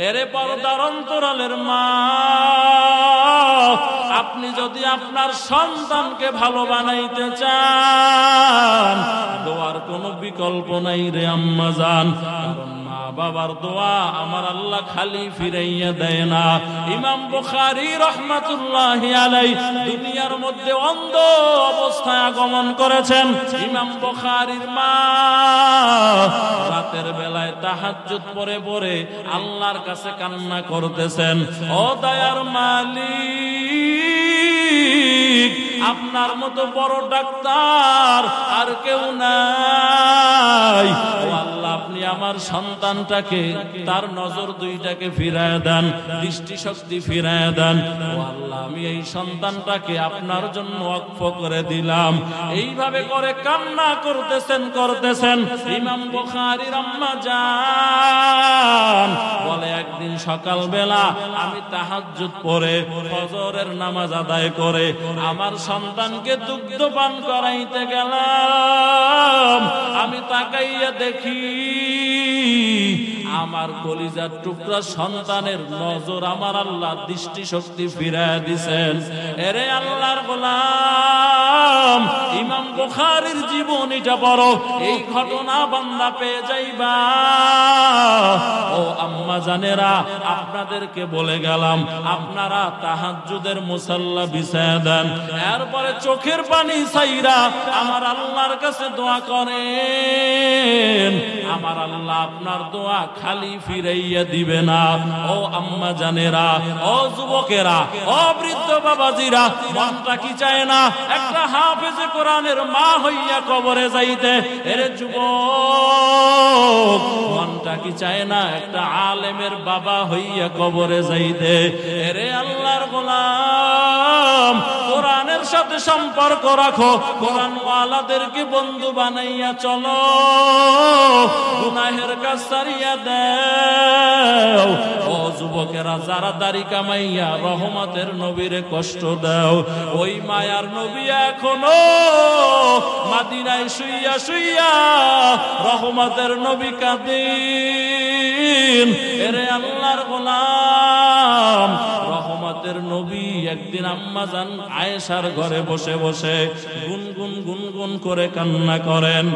এরে পর্দার অন্তরালের মা, আপনি যদি আপনার সন্তানকে ভালো বানাইতে চান, দোয়ার কোনো বিকল্প নাই রে আম্মা জান। কারণ মা বাবার দোয়া আমার আল্লাহ খালি ফিরাইয়া দেয় না। ইমাম বুখারী রাহমাতুল্লাহি আলাইহি দুনিয়ার মধ্যে অন্ধ অবস্থায় আগমন করেছেন। ইমাম বুখারীর মা রাতের বেলায় তাহাজ্জুদ পড়ে পড়ে আল্লাহর কাছে কান্না করতেছেন, ও দয়ার মালিক, আপনার মতো বড় ডাক্তার আর কেউ নাই। ও আল্লাহ, আপনি আমার সন্তানটাকে, তার নজর দুইটাকে ফিরায় দেন, দৃষ্টিশক্তি ফিরায় দেন। ও আল্লাহ, আমি এই সন্তানটাকে আপনার জন্য ওয়াকফ করে দিলাম। এইভাবে করে কান্না করতেছেন। ইমাম বুখারীর আম্মা জান বলে, একদিন সকালবেলা আমি তাহাজ্জুদ পড়ে ফজরের নামাজ আদায় করে আমার সন্তানকে দুগ্ধ পান করাইতে গেলাম। আমি তাকাইয়া দেখি আমার কলিজার টুকরা সন্তানের নজর আমার আল্লাহ দৃষ্টিশক্তি ফিরায় দিছেন। এরে আল্লাহর গোলাম, ইমাম বুখারীর জীবনীটা পড়ো, এই ঘটনা বান্দা পেয়ে যাইবা। ও আম্মা জানেরা, আপনাদেরকে বলে গেলাম, আপনারা তাহাজ্জুদের মুসাল্লা বিছায়া দেন, এরপরে চোখের পানি ছাইরা আমার আল্লাহর কাছে দোয়া করেন। আমার আল্লাহ আপনার দোয়া খালি ফিরাইয়া দিবে না। ও আম্মা জানেরা, ও যুবকেরা, ও বৃদ্ধ বাবাজিরা, মনটা কি চায় না একটা হাফেজে কোরআনের মা হইয়া কবরে যাইতে? এরে যুবক, মনটা কি চায় না একটা আলেমের বাবা হইয়া কবরে যাইতে? এরে আল্লাহর গোলাম, কোরআনের সাথে সম্পর্ক রাখো, কোরআন ওয়ালাদেরকে বন্ধু বানাইয়া চলো, গুনাহের কাজ ছাড়িয়া দাও। ও যুবকেরা, যারা দাড়ি কামাইয়া রহমতের নবীরে কষ্ট দাও, ওই মায়ার নবী এখনো মদিনায় শুইয়া শুইয়া রহমতের নবী কাঁদেন। এরে আল্লাহর গোলাম, রহমতের নবী একদিন আম্মা জান আয়েশার ঘরে বসে বসে গুনগুন গুনগুন করে কান্না করেন।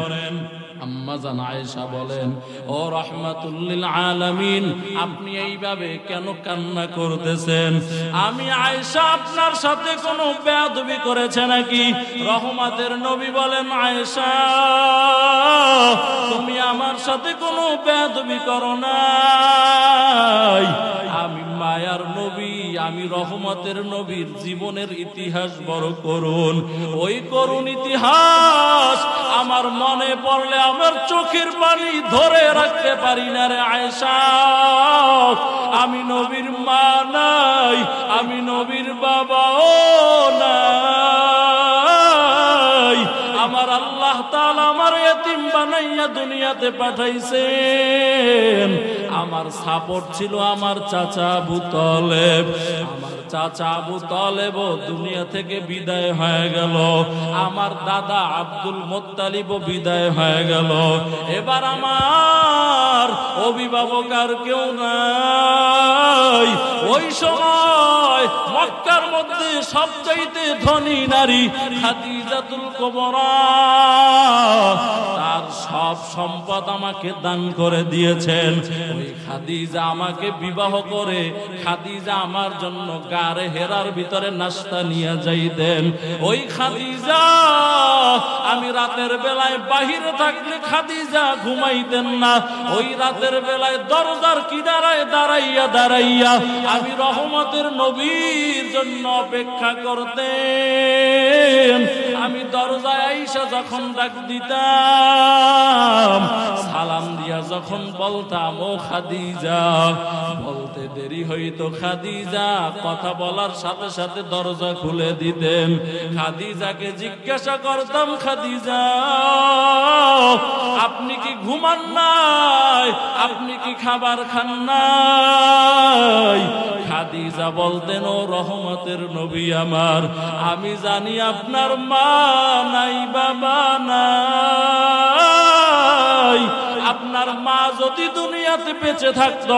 আম্মা জান আয়েশা বলেন, ও রাহমাতুল লিল আলামিন, আপনি এইভাবে কেন কান্না করতেছেন? আমি আয়েশা আপনার সাথে কোনো বেয়াদবি করেছে নাকি? রহমতের নবী বলেন, আয়েশা, তুমি আমার সাথে কোনো বেয়াদবি করো নাই। আমি মায়ার নবী, আমি রহমতের নবীর জীবনের ইতিহাস বড় করুন। ওই করুন ইতিহাস আমার মনে পড়লে আমার চোখের পানি ধরে রাখতে পারি না রে আয়েশা। আমি নবীর মা নাই, আমি নবীর বাবাও নাই। আমার আল্লাহ তাআলা আমার এতিম বানাইয়া দুনিয়াতে পাঠাইছেন। আমার সাপোর্ট ছিল আমার চাচা আবু তালেব। আমার চাচা আবু তালেব দুনিয়া থেকে বিদায় হয়ে গেল, আমার দাদা আব্দুল মুত্তালিব বিদায় হয়ে গেল। এবার আমার অভিভাবক আর কেউ নাই। ওই সময় মক্কার মধ্যে সবচাইতে ধনী নারী খাদিজাতুল কুবরা, তার সব সম্পদ আমাকে দান করে দিয়েছেন। ওই খাদিজা আমাকে বিবাহ করে খাদিজা আমার জন্য গারে হেরার ভিতরে নাস্তা নিয়ে যাইতেন। ওই খাদিজা, আমি রাতের বেলায় বাহিরে থাকলে খাদিজা ঘুমাইতেন না। ওই রাতের বেলায় দরজার কিনারায় দাঁড়াইয়া দাঁড়াইয়া আমি রহমতের নবীর জন্য অপেক্ষা করতেন। আমি দরজায় আইসা যখন ডাক দিতাম, সালাম দিয়া যখন বলতাম, ও খাদিজা, বলতে দেরি হইতো খাদিজা কথা বলার সাথে সাথে দরজা খুলে দিতেন। খাদিজাকে জিজ্ঞাসা করতাম, খাদিজা, আপনি কি ঘুমান নাই? আপনি কি খাবার খান নাই? খাদিজা বলতেন, ও রহমতের নবী আমার, আমি জানি আপনার মা নাই, বাবা নাই, আপনার আপনার মা যদি দুনিয়াতে বেঁচে থাকতো,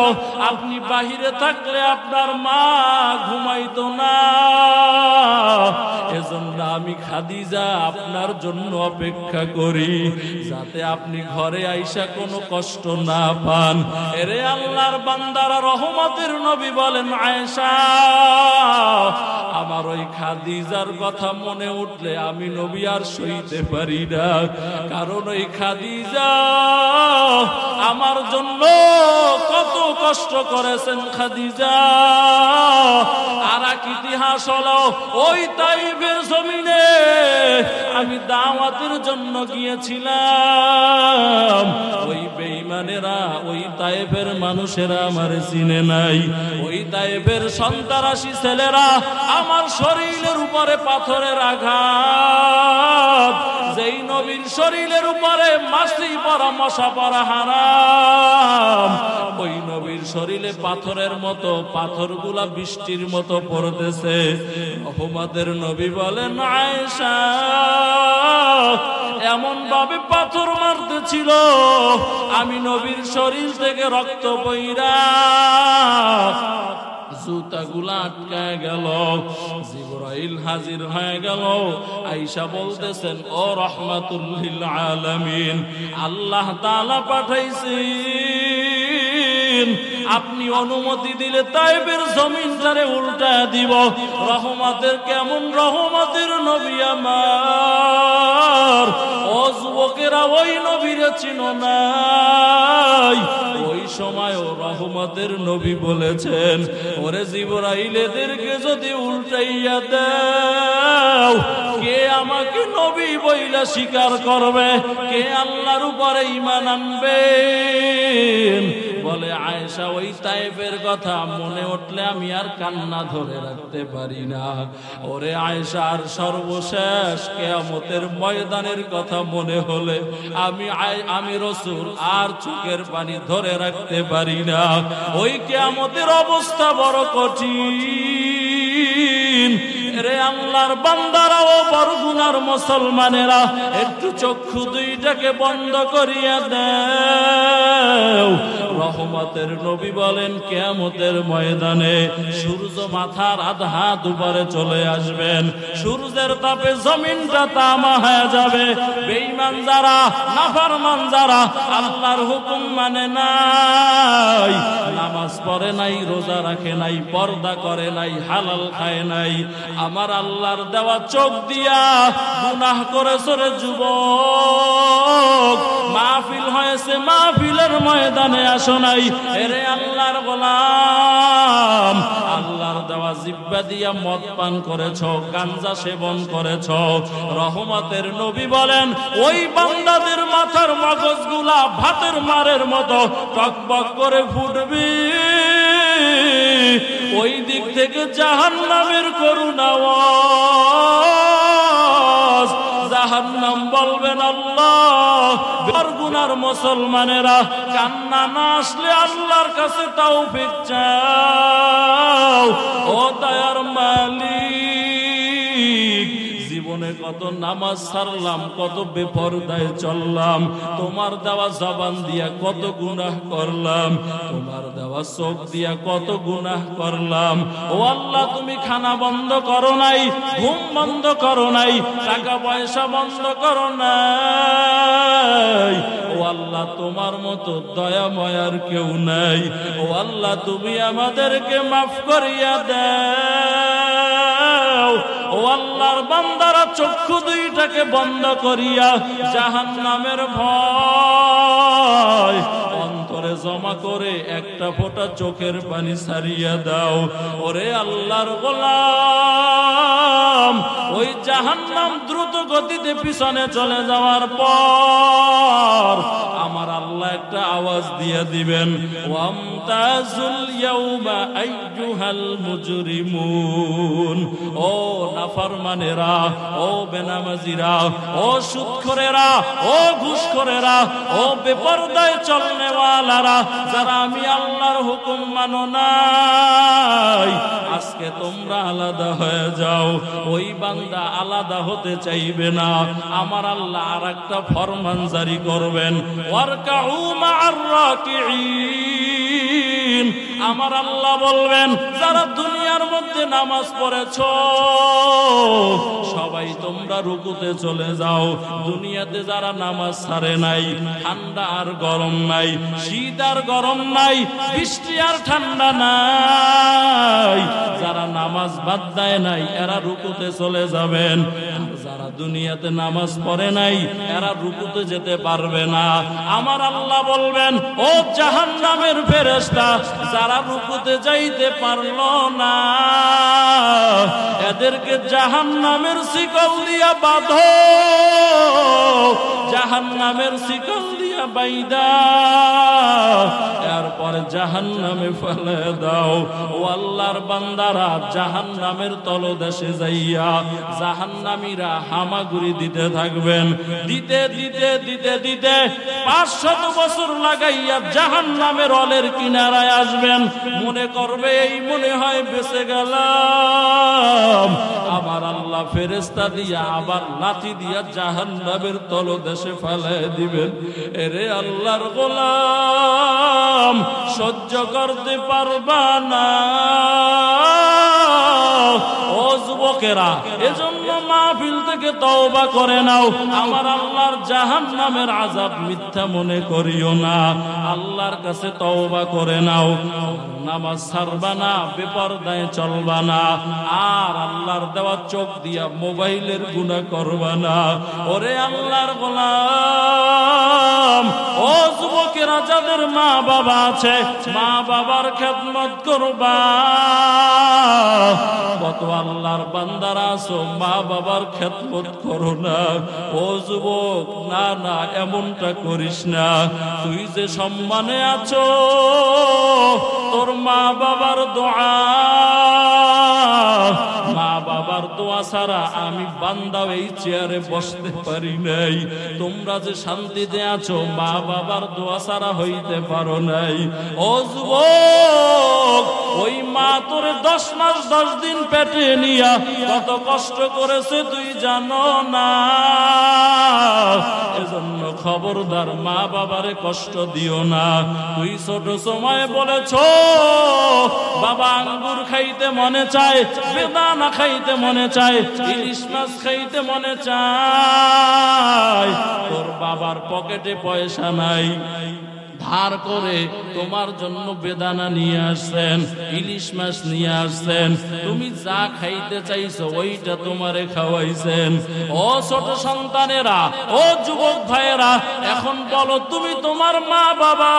আপনি বাহিরে থাকলে আপনার মা ঘুমাইতো না। এজন্য আমি খাদিজা আপনার জন্য অপেক্ষা করি, যাতে আপনি ঘরে আইসা কোনো কষ্ট না পান। এরে আল্লাহর বান্দারা, রহমতের নবী বলেন, আয়েশা, আমার ওই খাদিজার কথা মনে উঠলে আমি নবী আর সইতে পারি না। কারণ ওই খাদিজা আমার জন্য কত কষ্ট করেছেন। খাদিজা আর এক ইতিহাস হলো, ওই তাইফের জমিনে আমি দাওয়াতের জন্য গিয়েছিলাম। ওই বেঈমানেরা, ওই তাইফের মানুষেরা আমার চিনে নাই। ওই তাইফের সন্ত্রাসী ছেলেরা আমার শরীরের উপরে পাথরের আঘাত, যেই নবীর শরীরের উপরে মাছি পরা মশা পরা হারাম, ওই নবীর শরীরে পাথরের মতো পাথরগুলা বৃষ্টির মতো পড়তেছে। রহমতের নবী বলেন, আয়েশা, এমন ভাবে পাথর মারতেছিল আমি নবীর শরীর থেকে রক্ত বইরা জুতাগুলা আটকায় গেল। জিবরাইল হাজির হয়ে গেল। আয়েশা বলতেছেন, ও রাহমাতুল লিল আলামিন, আল্লাহ তাআলা পাঠাইছেন, আপনি অনুমতি দিলে তাইফের জমিনটারে উল্টা দিব। রহমতের কেমন রহমতের নবী আমার। ও যুবকেরা, ওই নবীরে চিনো নাই? ওই সময় ও রহমতের নবী বলেছেন, ওরে জিবরাইল, এদেরকে যদি উল্টাইয়া দাও, কে আমাকে নবী বইলা স্বীকার করবে? কে আল্লাহর উপরে ঈমান আনবে? বলে আয়েশা, ওই তাইফের কথা মনে উঠলে আমি আর কান্না ধরে রাখতে পারি না। ওরে আয়েশা, আর সর্বশেষ কিয়ামতের ময়দানের কথা মনে হলে আমি রাসূল আর চোখের পানি ধরে রাখতে পারি না। ওই কিয়ামতের অবস্থা বড় কঠিন। রে আল্লাহর বান্দারা ও বরগুনার মুসলমানেরা, একটু চক্ষু দুইটাকে বন্ধ করিয়া দাও। রহমতের নবী বলেন, কিয়ামতের ময়দানে সূর্য মাথার আধা হাত উপরে চলে আসবেন। সূর্যের তাপে জমিনটা তামা হয়ে যাবে। বেঈমান যারা, নাফরমান যারা, আল্লাহর হুকুম মানে নাই, নামাজ পড়ে নাই, রোজা রাখে নাই, পর্দা করে নাই, হালাল খায় নাই, আমার আল্লাহর দেওয়া চোখ দিয়া গুনাহ করেছে রে যুবক। মাহফিল হয়েছে, মাহফিলের ময়দানে আসো নাই। এরে আল্লাহর গোলাম, আল্লাহর দেওয়া জিহ্বা দিয়া মদ পান করেছ, গাঞ্জা সেবন করেছ। রহমতের নবী বলেন, ওই বান্দাদের মাথার মগজগুলা ভাতের মারের মতো টকবক করে ফুটবে। ওই দিক থেকে জাহান্নামের করুণ আওয়াজ, জাহান্নাম বলবেন, আল্লাহ, বরগুনার মুসলমানেরা, কান্না না আসলে আল্লাহর কাছে তৌফিক চাও। ও দয়ার মালিক, জীবনে কত নামাজ ছাড়লাম, কত বেপরদায় চললাম, তোমার দেওয়া জবান দিয়া কত গুনাহ করলাম, তোমার দেওয়া চোখ দিয়া কত গুনাহ করলাম। ও আল্লাহ, তুমি খানা বন্ধ করো নাই, ঘুম বন্ধ করো নাই, টাকা পয়সা বন্ধ করো নাই। ও আল্লাহ, তোমার মতো দয়াময়ার কেউ নাই। ও আল্লাহ, তুমি আমাদেরকে মাফ করিয়া দাও। ও আল্লাহর বান্দারা, চক্ষু দুইটাকে বন্ধ করিয়া জাহান্নামের ভয় অন্তরে জমা করে একটা ফোঁটা চোখের পানি ছাড়িয়া দাও। ওরে আল্লাহর গোলাম, ওই জাহান্নাম দ্রুত গতিতে পিছনে চলে যাওয়ার পর আমার আল্লাহ একটা আওয়াজ দিয়ে দিবেন, ওয়ামতাজুল ইয়াউমা আইয়ুহাল মুজরিমুন। ও নাফরমানেরা, ও বেনামাজিরা, ও সুদখোরেরা, ও ঘুষখোরেরা, ও বেপরদায় চলনেওয়ালারা, যারা আমি আল্লাহর হুকুম মানো নাই, আজকে তোমরা আলাদা হয়ে যাও। ওই বান্দা আলাদা হতে চাইবে না। আমার আল্লাহ আর একটা ফরমান জারি করবেন, ওয়ারকাউ মা'আর রাকিঈন। আমার আল্লাহ বলবেন, যারা দুনিয়ার মধ্যে নামাজ পড়েছো সবাই তোমরা রুকুতে চলে যাও। দুনিয়াতে যারা নামাজ ছাড়ে নাই, ঠান্ডা আর গরম নাই, শীত আর গরম নাই, বৃষ্টি আর ঠান্ডা নাই, যারা নামাজ বাদ দেয় নাই এরা রুকুতে চলে যাবেন। যারা দুনিয়াতে নামাজ পড়ে নাই এরা রুকুতে যেতে পারবে না। আমার আল্লাহ বলবেন, ও জাহান্নামের ফেরেশতা, যারা রুকুতে যাইতে পারলো না এদেরকে জাহান্নামের শিকল দিয়া বাঁধো, জাহান্নামের শিকল দিয়া বাইদা এরপরে জাহান্নামে ফেলে দাও। ও আল্লাহর বান্দারা, জাহান্নামের তলদেশে যাইয়া জাহান্নামীরা হামাগুড়ি দিতে থাকবেন। দিতে দিতে দিতে দিতে 500 বছর লাগাইয়া জাহান্নামের অলের কিনারায় আসবেন। মনে করবে এই মনে হয় বেঁচে গেলাম। আমার আল্লাহ ফেরেশতা দিয়া আবার লাঠি দিয়া জাহান্নামের তলদেশে ফেলে দিবেন। এরে আল্লাহর গোলাম, সহ্য করতে পারবা না ও যুবকেরা, এজন্য মাহফিল থেকে তওবা করে নাও। আমার আল্লাহর জাহান্নামের আযাব মিথ্যা মনে করিও না, আল্লাহর কাছে তওবা করে নাও। নামাজ ছাড়বা না, বেপরদায় চলবা না, আর আল্লাহর দেওয়া চোখ দিয়া মোবাইলের গুনাহ করবা না। ওরে আল্লাহর গোলাম, ও যুবকেরা, যাদের মা বাবা আছে মা বাবার খেদমত করবা। কত আল্লাহর বান্দারা আছো মা বাবার খেদমত করো না। ও যুবক, না না, এমনটা করিস না। তুই যে সম্মানে আছো তোর মা বাবার দোয়া, মা বাবার দোয়া ছাড়া আমি বান্দাও এই চেয়ারে বসতে পারি নাই। তোমরা যে শান্তিতে আছো মা বাবার দোয়া ছাড়া হইতে পারো নাই। ও যুবক, ওই মা তোরে 10 মাস 10 দিন পেটে নিয়া কত কষ্ট করেছে তুই জানো না। এজন্য খবরদার, মা বাবারে কষ্ট দিও না। তুই ছোট সময় বলেছো বাবা আঙ্গুর খাইতে মনে চায়, বেদানা খাইতে মনে চায়, ইলিশ মাছ খাইতে মনে চায়। তোর বাবার পকেটে পয়সা নাই, ধার করে তোমার জন্য বেদানা নিয়ে আসছেন, ইলিশ মাছ নিয়ে আসছেন। তুমি যা খাইতে চাইছো ওইটা তোমারে খাওয়াইছেন। ও ছোট সন্তানেরা, ও যুবক ভাইয়েরা, এখন বলো, তুমি তোমার মা বাবা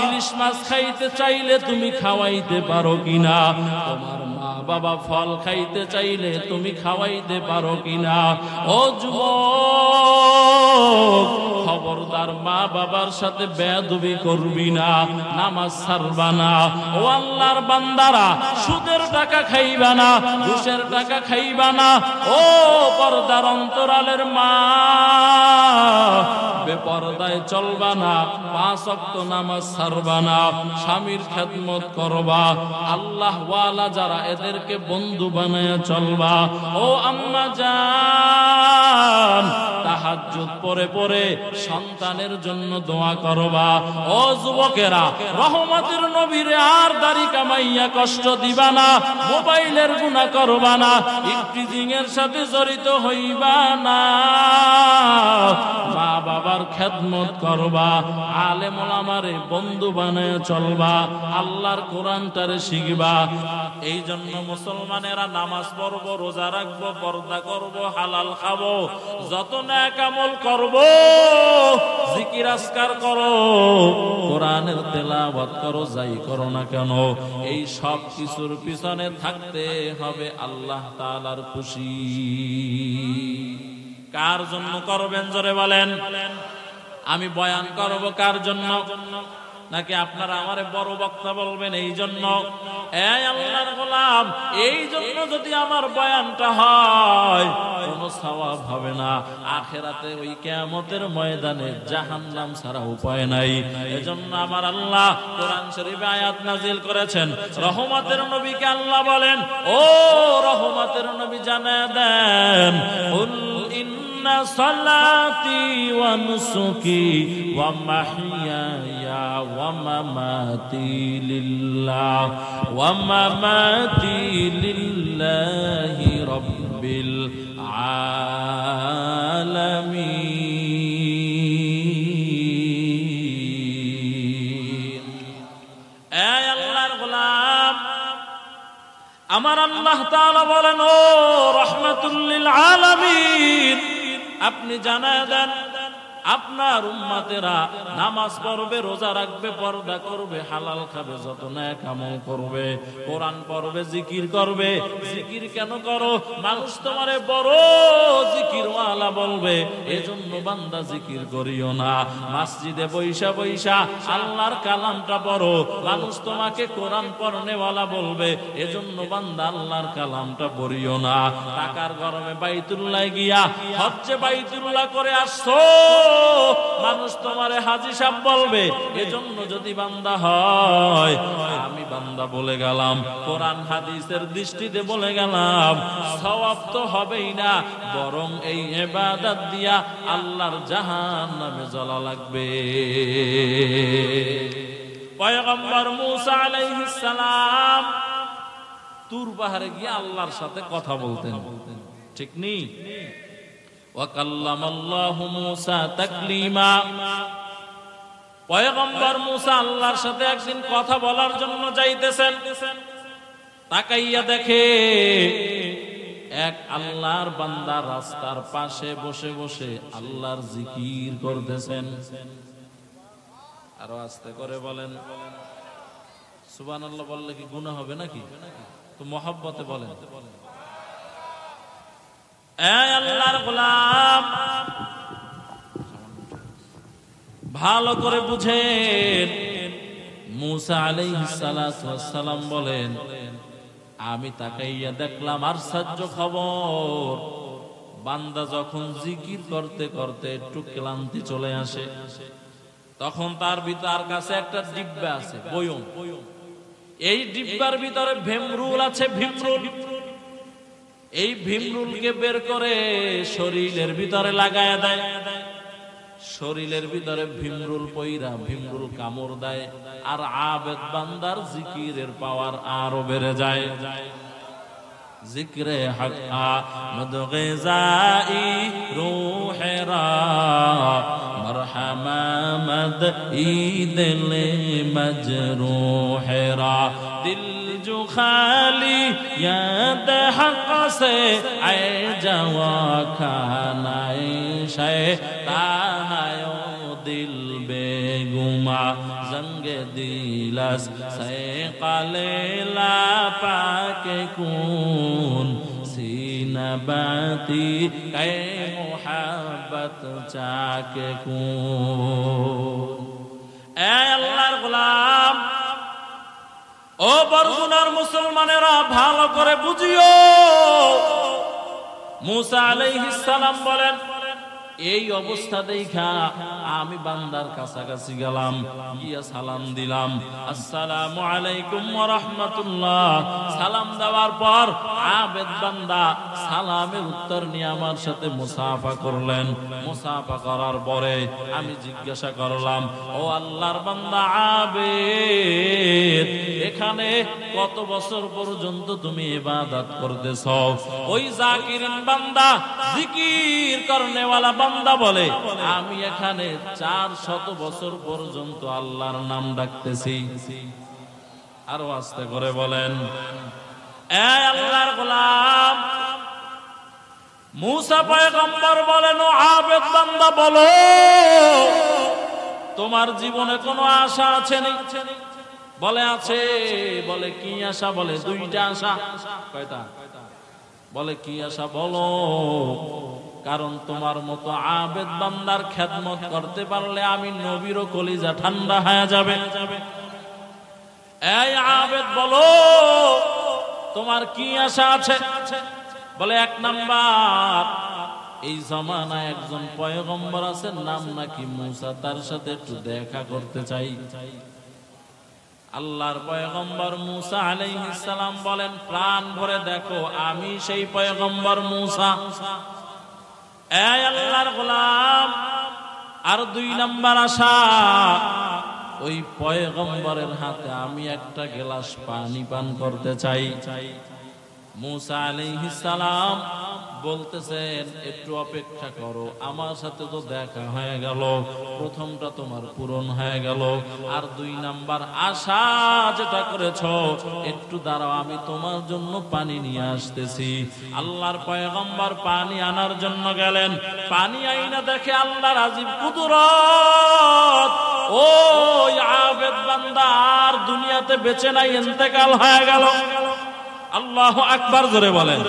ইলিশ মাছ খাইতে চাইলে তুমি খাওয়াইতে পারো কিনা? তোমার মা বাবা ফল খাইতে চাইলে তুমি খাওয়াইতে পারো কিনা? ও যুবক, খবরদার, মা বাবার সাথে বেয়াদবি করবি না, নামাজ ছাড়বা না। ও আল্লাহর বান্দারা, সুদের টাকা খাইবা না, ঘুষের টাকা খাইবা না। ও পর্দার অন্তরালের মা, বেপরদায় চলবা না, 5 ওয়াক্ত নামাজ ছাড়বা না, স্বামীর খেদমত করবা। আল্লাহ ওয়ালা যারা এদেরকে বন্ধু বানায়া চলবা। ও আম্মা জান, তাহাজ্জুদ পড়ে পড়ে সন্তানের জন্য দোয়া করবা। ও যুবকেরা, রহমতের নবীরে আর দাড়ি কামাইয়া কষ্ট দিবা না, মোবাইলের গুনাহ করবা না, ইফটিজিং এর সাথে জড়িত হইবা না, মা বাবার খেদমত করবা, আলেম ওলামারে বন্ধু বানায় চলবা, আল্লাহর কোরআনটারে শিখবা। এই জন্য মুসলমানেরা নামাজ পড়বো, রোজা রাখবো, পর্দা করবো, হালাল খাবো, যত নেক আমল করবো, জিকির আজকার করো, কোরআনের তেলাওয়াত করো, যাই করো না কেন, এই সব কিছুর পিছনে থাকতে হবে আল্লাহ তাআলার খুশি। কার জন্য করবেন জোরে বলেন? আমি বয়ান করব কার জন্য? নাকি আপনারা আমারে বড় বক্তা বলবেন এই জন্য? এই আল্লাহর গোলাম, এই জন্য যদি আমার বয়ানটা হয় কোনো সওয়াব হবে না, আখিরাতে ওই কিয়ামতের ময়দানে জাহান্নাম ছাড়া উপায় নাই। এজন্য আমার আল্লাহ কোরআন শরীফে আয়াত নাজিল করেছেন। রহমতের নবীকে আল্লাহ বলেন, ও রহমতের নবী জানায় দেন, ইন্না সালাতি ওয়া নুসুকি ওয়া মাহইয়ায়া ওয়া মামাতি লিল্লাহি রাব্বিল আলামিন। এই আল্লাহর গোলাম, আমার আল্লাহ তাআলা বলেন, ও রাহমাতুল লিল আলামিন, আপনি জানায় দেন আপনার উম্মতেরা নামাজ পড়বে, রোজা রাখবে, পর্দা করবে, হালাল খাবে, যত নেক আমল করবে, কোরআন পড়বে, জিকির করবে। জিকির কেন করো? মানুষ তোমারে বড় জিকির ওয়ালা বলবে, এজন্য বান্দা জিকির করিও না। মসজিদে বৈশা বৈশা আল্লাহর কালামটা পড়ো, মানুষ তোমাকে কোরআন পড়নেওয়ালা বলবে, এজন্য বান্দা আল্লাহর কালামটা পড়িও না। টাকার গরমে বাইতুল্লাহ গিয়া হজ্জে বাইতুল্লাহ করে আসছো, মানুষ তোমারে হাজী সাহেব বলবে, এজন্য যদি বান্দা হয়, আমি বান্দা বলে গেলাম, কোরআন হাদিসের দৃষ্টিতে বলে গেলাম, সওয়াব তো হবেই না, বরং এই ইবাদত দিয়া আল্লাহর জাহান্নামে জ্বলা লাগবে। পয়গম্বর মুসা আলাইহিস সালাম তুর পাহাড়ে গিয়ে আল্লাহর সাথে কথা বলতেন, ঠিক নেই? ওয়াকাল্লামাল্লাহু মুসা তাকলিমা। পয়গম্বর মুসা আল্লাহর সাথে একদিন কথা বলার জন্য যাইতেছেন, তাকাইয়া দেখে এক আল্লাহর বান্দা রাস্তার পাশে বসে বসে আল্লাহর জিকির করতেছেন। আরো আস্তে করে বলেন সুবহানাল্লাহ। বললে কি গুনাহ হবে নাকি? তো মহব্বতে বলেন। এই আল্লাহর গোলাম, ভালো করে বুঝেন, মুসা আলাইহিস সালাতু ওয়াস সালাম বলেন, আমি তাকাইয়া দেখলাম আশ্চর্য খবর, বান্দা যখন জিকির করতে করতে একটু ক্লান্তি চলে আসে, তখন তার কাছে একটা ডিব্বা আছে, বয়ম। এই ডিব্বার ভিতরে ভীমরুল আছে, ভীমরুল। এই ভীমরুলকে বের করে শরীরের ভিতরে লাগায়া দেয়, শরীরের ভিতরে ভীমরুল পয়রা ভীমরুল কামড় দেয়, আর আবেদ বান্দার জিকিরের পাওয়ার আরো বেড়ে যায়। জিকরে হাক্কা মদগিজাই রূহেরা মারহামা মদ ঈদলে মজরূহেরা দিল जो खाली याद हक से आए जवा खानाए शैतानायो दिल बेगुमा जंगे दिलस से कलेला पाके कून सीना बाती कै मोहब्बत चाके कून। ऐ अल्लाहर गुलाम, ও বরগুনার মুসলমানেরা, ভালো করে বুঝিও। মুসা আলাইহিস সালাম বলেন, এই অবস্থা দেখা আমি বান্দার কাছাকাছি গেলাম, গিয়া সালাম দিলাম, আসসালামু আলাইকুম ওয়া রাহমাতুল্লাহ। সালাম দেওয়ার পর আবেদ বান্দা সালামের উত্তর নিয়ে আমার সাথে মুসাফা করলেন। মুসাফা করার পরে আমি জিজ্ঞাসা করলাম, ও আল্লাহর বান্দা আবেদ, এখানে কত বছর পর্যন্ত তুমি ইবাদত করতেছ? ওই জাকিরিন বান্দা, জিকির করনেওয়ালা বান্দা বলে, আমি এখানে 400 বছর পর্যন্ত আল্লাহর নাম ডাকতেছি। আরো আস্তে করে বলেন। এই আল্লাহর গোলাম, মুসা পয়গম্বর বলেন, ও আবেদ বান্দা বলো, তোমার জীবনে কোনো আশা আছে নি? বলে আছে। বলে কি আশা? বলে 2টা আশা। কয়টা? বলে কি আশা বলো? কারণ তোমার মতো আবেদ বান্দার খেদমত করতে পারলে আমি নবীরও কলিজা ঠান্ডা হয়ে যাবে। এই আবেদ বলো, তোমার কি আশা আছে? বলে 1 নাম্বার, এই জামানায় একজন পয়গম্বর আছেন, নাম নাকি মুসা, তার সাথে একটু দেখা করতে চাই। আল্লাহর পয়গম্বর মুসা আলাইহিস সালাম বলেন, প্রাণ ভরে দেখো, আমি সেই পয়গম্বর মুসা। এই আল্লাহর গোলাম, আর 2 নাম্বার আশা, ওই পয়গম্বরের হাতে আমি একটা গ্লাস পানি পান করতে চাই। মুসা আলাইহিস সালাম বলতেছেন, একটু অপেক্ষা করো, আমার সাথে তো দেখা হয়ে গেল, প্রথমটা তোমার পূরণ হয়ে গেল, আর 2 নাম্বার আশা যেটা করেছো, একটু দাঁড়াও, আমি তোমার জন্য পানি নিয়ে আসতেছি। আল্লাহর পয়গম্বর পানি আনার জন্য গেলেন। পানি আইনা দেখে আল্লাহর আজীব কুদরত, ওই আবেদ বান্দা আর দুনিয়াতে বেঁচে নাই, ইন্তেকাল হয়ে গেল। আল্লাহু আকবার জোরে বলেন।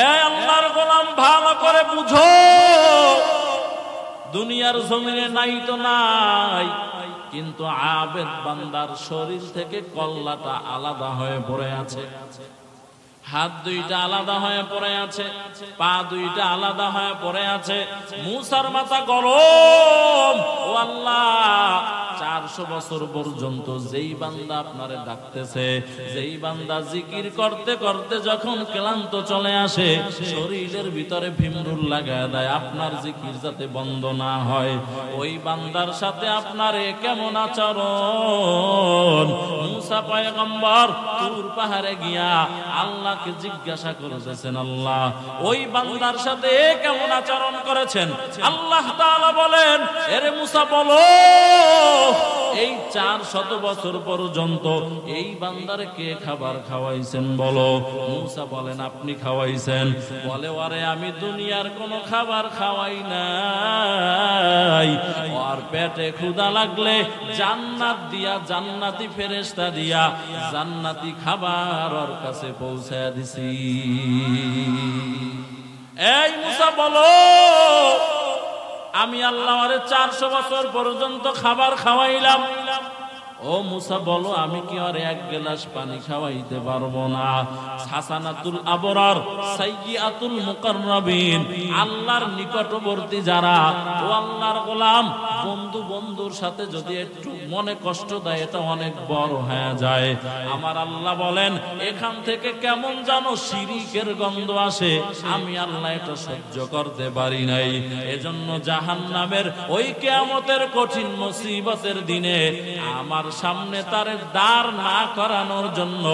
এই আল্লাহর গোলাম, ভালো করে বুঝো, দুনিয়ার জমিনে নাই তো নাই, কিন্তু আবেদ বান্দার শরীর থেকে কল্লাটা আলাদা হয়ে পড়ে আছে, হাত 2টা আলাদা হয়ে পড়ে আছে, পা 2টা আলাদা হয়ে পড়ে আছে। মুসার মাথা গরম, ও আল্লাহ, 400 বছর পর্যন্ত যেই বান্দা আপনারে ডাকতেছে, যেই বান্দা জিকির করতে করতে যখন ক্লান্ত চলে আসে, শরীরের ভিতরে ভিমরুল লাগায় দেয় আপনার জিকির যাতে বন্ধ না হয়, ওই বান্দার সাথে আপনার কেমন আচরণ? মুসা পয়গম্বর তুর পাহাড়ে গিয়া আল্লাহকে জিজ্ঞাসা করতেছেন, আল্লাহ, ওই বান্দার সাথে কেমন আচরণ করেছেন? আল্লাহ তাআলা বলেন, এরে মুসা বলো, এই 400 বছর পর্যন্ত এই বান্দারে কে খাবার খাওয়াইছেন বলো। মুসা বলেন, আপনি খাওয়াইছেন। বলে, ওরে আমি দুনিয়ার কোনো খাবার খাওয়াই নাই, আর পেটে ক্ষুধা লাগলে জান্নাত দিয়া, জান্নাতি ফেরেশতা দিয়া জান্নাতি খাবার ওর কাছে পৌঁছায় দিছি। এই মুসা বলো, আমি আল্লাহ ওরে 400 বছর পর্যন্ত খাবার খাওয়াইলাম। ও মুসা বলো, আমি কি আর 1 গ্লাস পানি খাওয়াইতে পারবো না? হাসানাতুল আবরার, সাইয়্যাতুল মুকাররাবিন, আল্লাহর নিকটবর্তী যারা, ও আল্লাহর গোলাম, বন্ধু বন্ধুর সাথে যদি একটু মনে কষ্ট দেয়, এটা অনেক বড় হয়ে যায়। আমার আল্লাহ বলেন, এখান থেকে কেমন যেন শিরিকের গন্ধ আসে, আমি আল্লাহ এটা সহ্য করতে পারি নাই। এজন্য জাহান্নামের ওই কিয়ামতের কঠিন মুসিবতের দিনে আমার সামনে তার দাঁড় না করানোর জন্য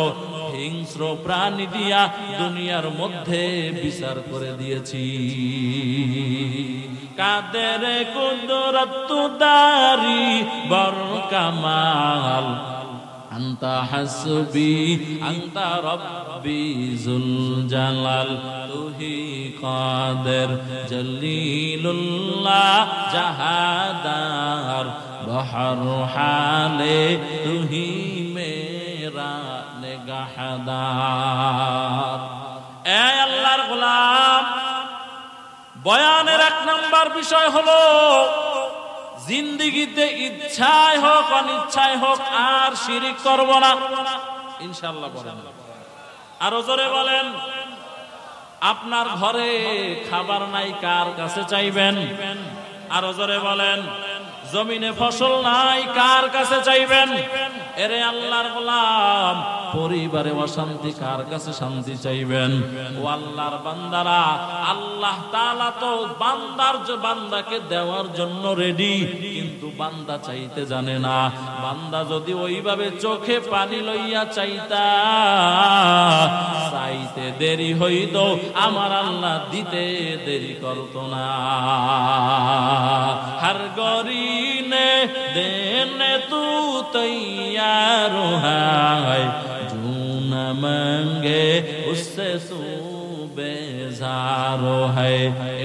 হিংস্র প্রাণী দিয়া দুনিয়ার মধ্যে বিচার করে দিয়েছি। কাদের কুদরত দারি বর কামাল, আনতা হাসবি আনতা রব্বি জুল জালাল, তুহি কাদের জলিলুল্লাহ জাহাদার, বহর হালে তুহি মেরা নেগাহদার। এ আল্লাহর গোলাম, বয়ানের 1 নাম্বার বিষয় হলো, জিন্দেগিতে ইচ্ছায় হোক অনিচ্ছায় হোক আর শিরিক করব না, ইনশাআল্লাহ বলেন। আরো জোরে বলেন। আপনার ঘরে খাবার নাই, কার কাছে চাইবেন? আরো জোরে বলেন। জমিনে ফসল নাই, কার কাছে চাইবেন? এরে আল্লাহর গোলাম, পরিবারে অশান্তি, কার কাছে শান্তি চাইবেন? ও আল্লাহর বান্দারা, আল্লাহ তাআলা তো বান্দাকে দেওয়ার জন্য রেডি, কিন্তু বান্দা চাইতে জানে না। বান্দা যদি ওইভাবে চোখে পানি লইয়া চাইতে দেরি হইত, আমার আল্লাহ দিতে দেরি করত না। হর গরিনে দেনে তু তৈয়ার है, जो न मांगे उससे तू बेजार है।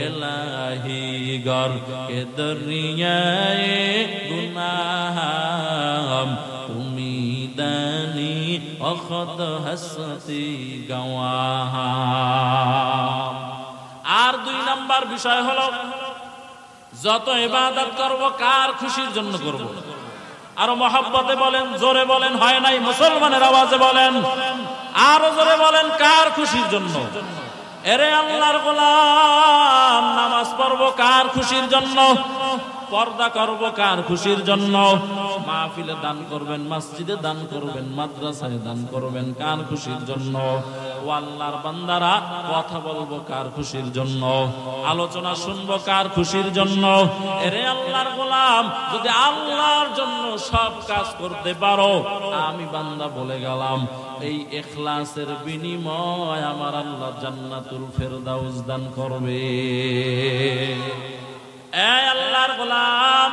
इलाही गर के दरियाए गुनाह तुमी दानी अखद हसती गवाह। আর 2 নাম্বার বিষয় হলো, যত ইবাদত করব কার খুশির জন্য করব? আরো মহব্বতে বলেন, জোরে বলেন, হয় নাই? মুসলমানের আওয়াজে বলেন, আরো জোরে বলেন, কার খুশির জন্য? এরে আল্লাহর গোলাম, নামাজ পড়ব কার খুশির জন্য? পর্দা করব কার খুশির জন্য? মাহফিলে দান করবেন, মসজিদে দান করবেন, মাদ্রাসায় দান করবেন কার খুশির জন্য? ও আল্লাহর বান্দারা, কথা বলবো কার খুশির জন্য? আলোচনা শুনবো কার খুশির জন্য? এরে আল্লাহর গোলাম, যদি আল্লাহর জন্য সব কাজ করতে পারো, আমি বান্দা বলে গেলাম, এই ইখলাসের বিনিময় আমার আল্লাহ জান্নাতুল ফেরদাউস দান করবে। এই আল্লাহর গোলাম,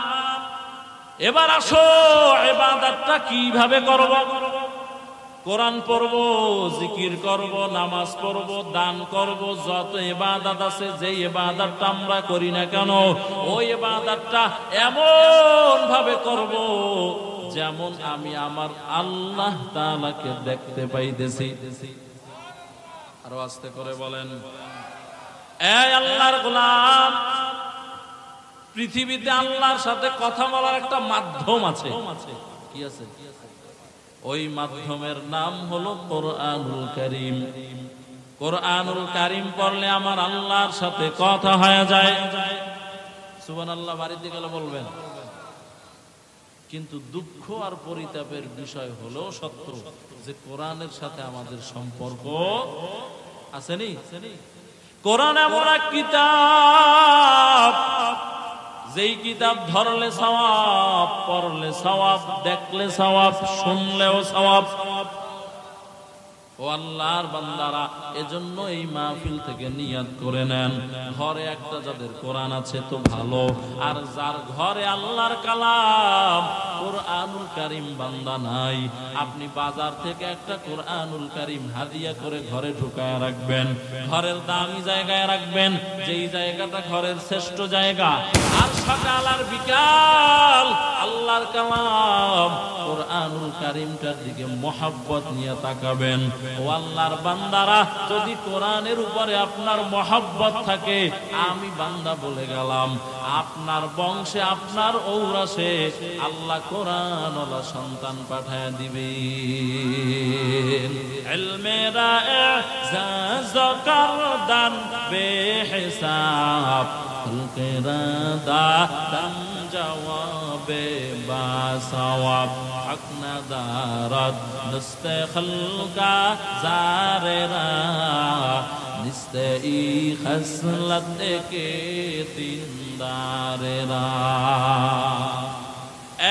এবার আসো ইবাদতটা কিভাবে করব? কোরআন পড়ব, জিকির করব, নামাজ পড়ব, দান করব, যত ইবাদত আছে, যে ইবাদতটা আমরা করি না কেন, ওই ইবাদতটা এমন ভাবে করব যেমন আমি আমার আল্লাহ তাআলাকে দেখতে পাইতেছি। আরো আস্তে করে বলেন, এই আল্লাহর গোলাম, পৃথিবীতে আল্লাহর সাথে কথা বলার একটা মাধ্যম আছে। কি আছে? ওই মাধ্যমের নাম হলো কোরআনুল কারীম। কোরআনুল কারীম পড়লে আমার আল্লাহর সাথে কথা হয়ে যায়। সুবহানাল্লাহ বাড়িতে গেলে বলবেন। কিন্তু দুঃখ আর পরিতাপের বিষয় হলো সত্য যে কোরআনের সাথে আমাদের সম্পর্ক আসেনি। কোরআন এমন এক কিতাব, যেই কিতাব ধরলে সওয়াব, পড়লে সওয়াব, দেখলে সওয়াব, শুনলেও সওয়াব। ও আল্লাহর বান্দারা, এজন্য এই মাহফিল থেকে নিয়াত করে নেন, ঘরে একটা যাদের কোরআন আছে তো ভালো, আর যার ঘরে আল্লাহর কালাম কোরআনুল কারীম বান্দা নাই, আপনি বাজার থেকে একটা কোরআনুল কারীম হাদিয়া করে ঘরে ঢুকায় রাখবেন, ঘরের দামি জায়গায় রাখবেন, যেই জায়গাটা ঘরের শ্রেষ্ঠ জায়গা। আর সকাল আর বিকাল আল্লাহর কালাম কোরআনুল কারীমটার দিকে মহব্বত নিয়ে তাকাবেন। ও আল্লাহর বান্দারা, যদি কোরআনের উপরে আপনার মহব্বত থাকে, আমি বান্দা বলে গেলাম, আপনার বংশে, আপনার ঔরাসে আল্লাহ কোরআনওয়ালা সন্তান পাঠায় দিবেন। ইলমেরা ইজাজ করদান বেহিসাব, খলকেরা দাম জওয়াবে বাসওয়াব, হক নাদারত দস্তে খলকা জারেরা, নিস্তে ই খসলত কে তিনদারেরা।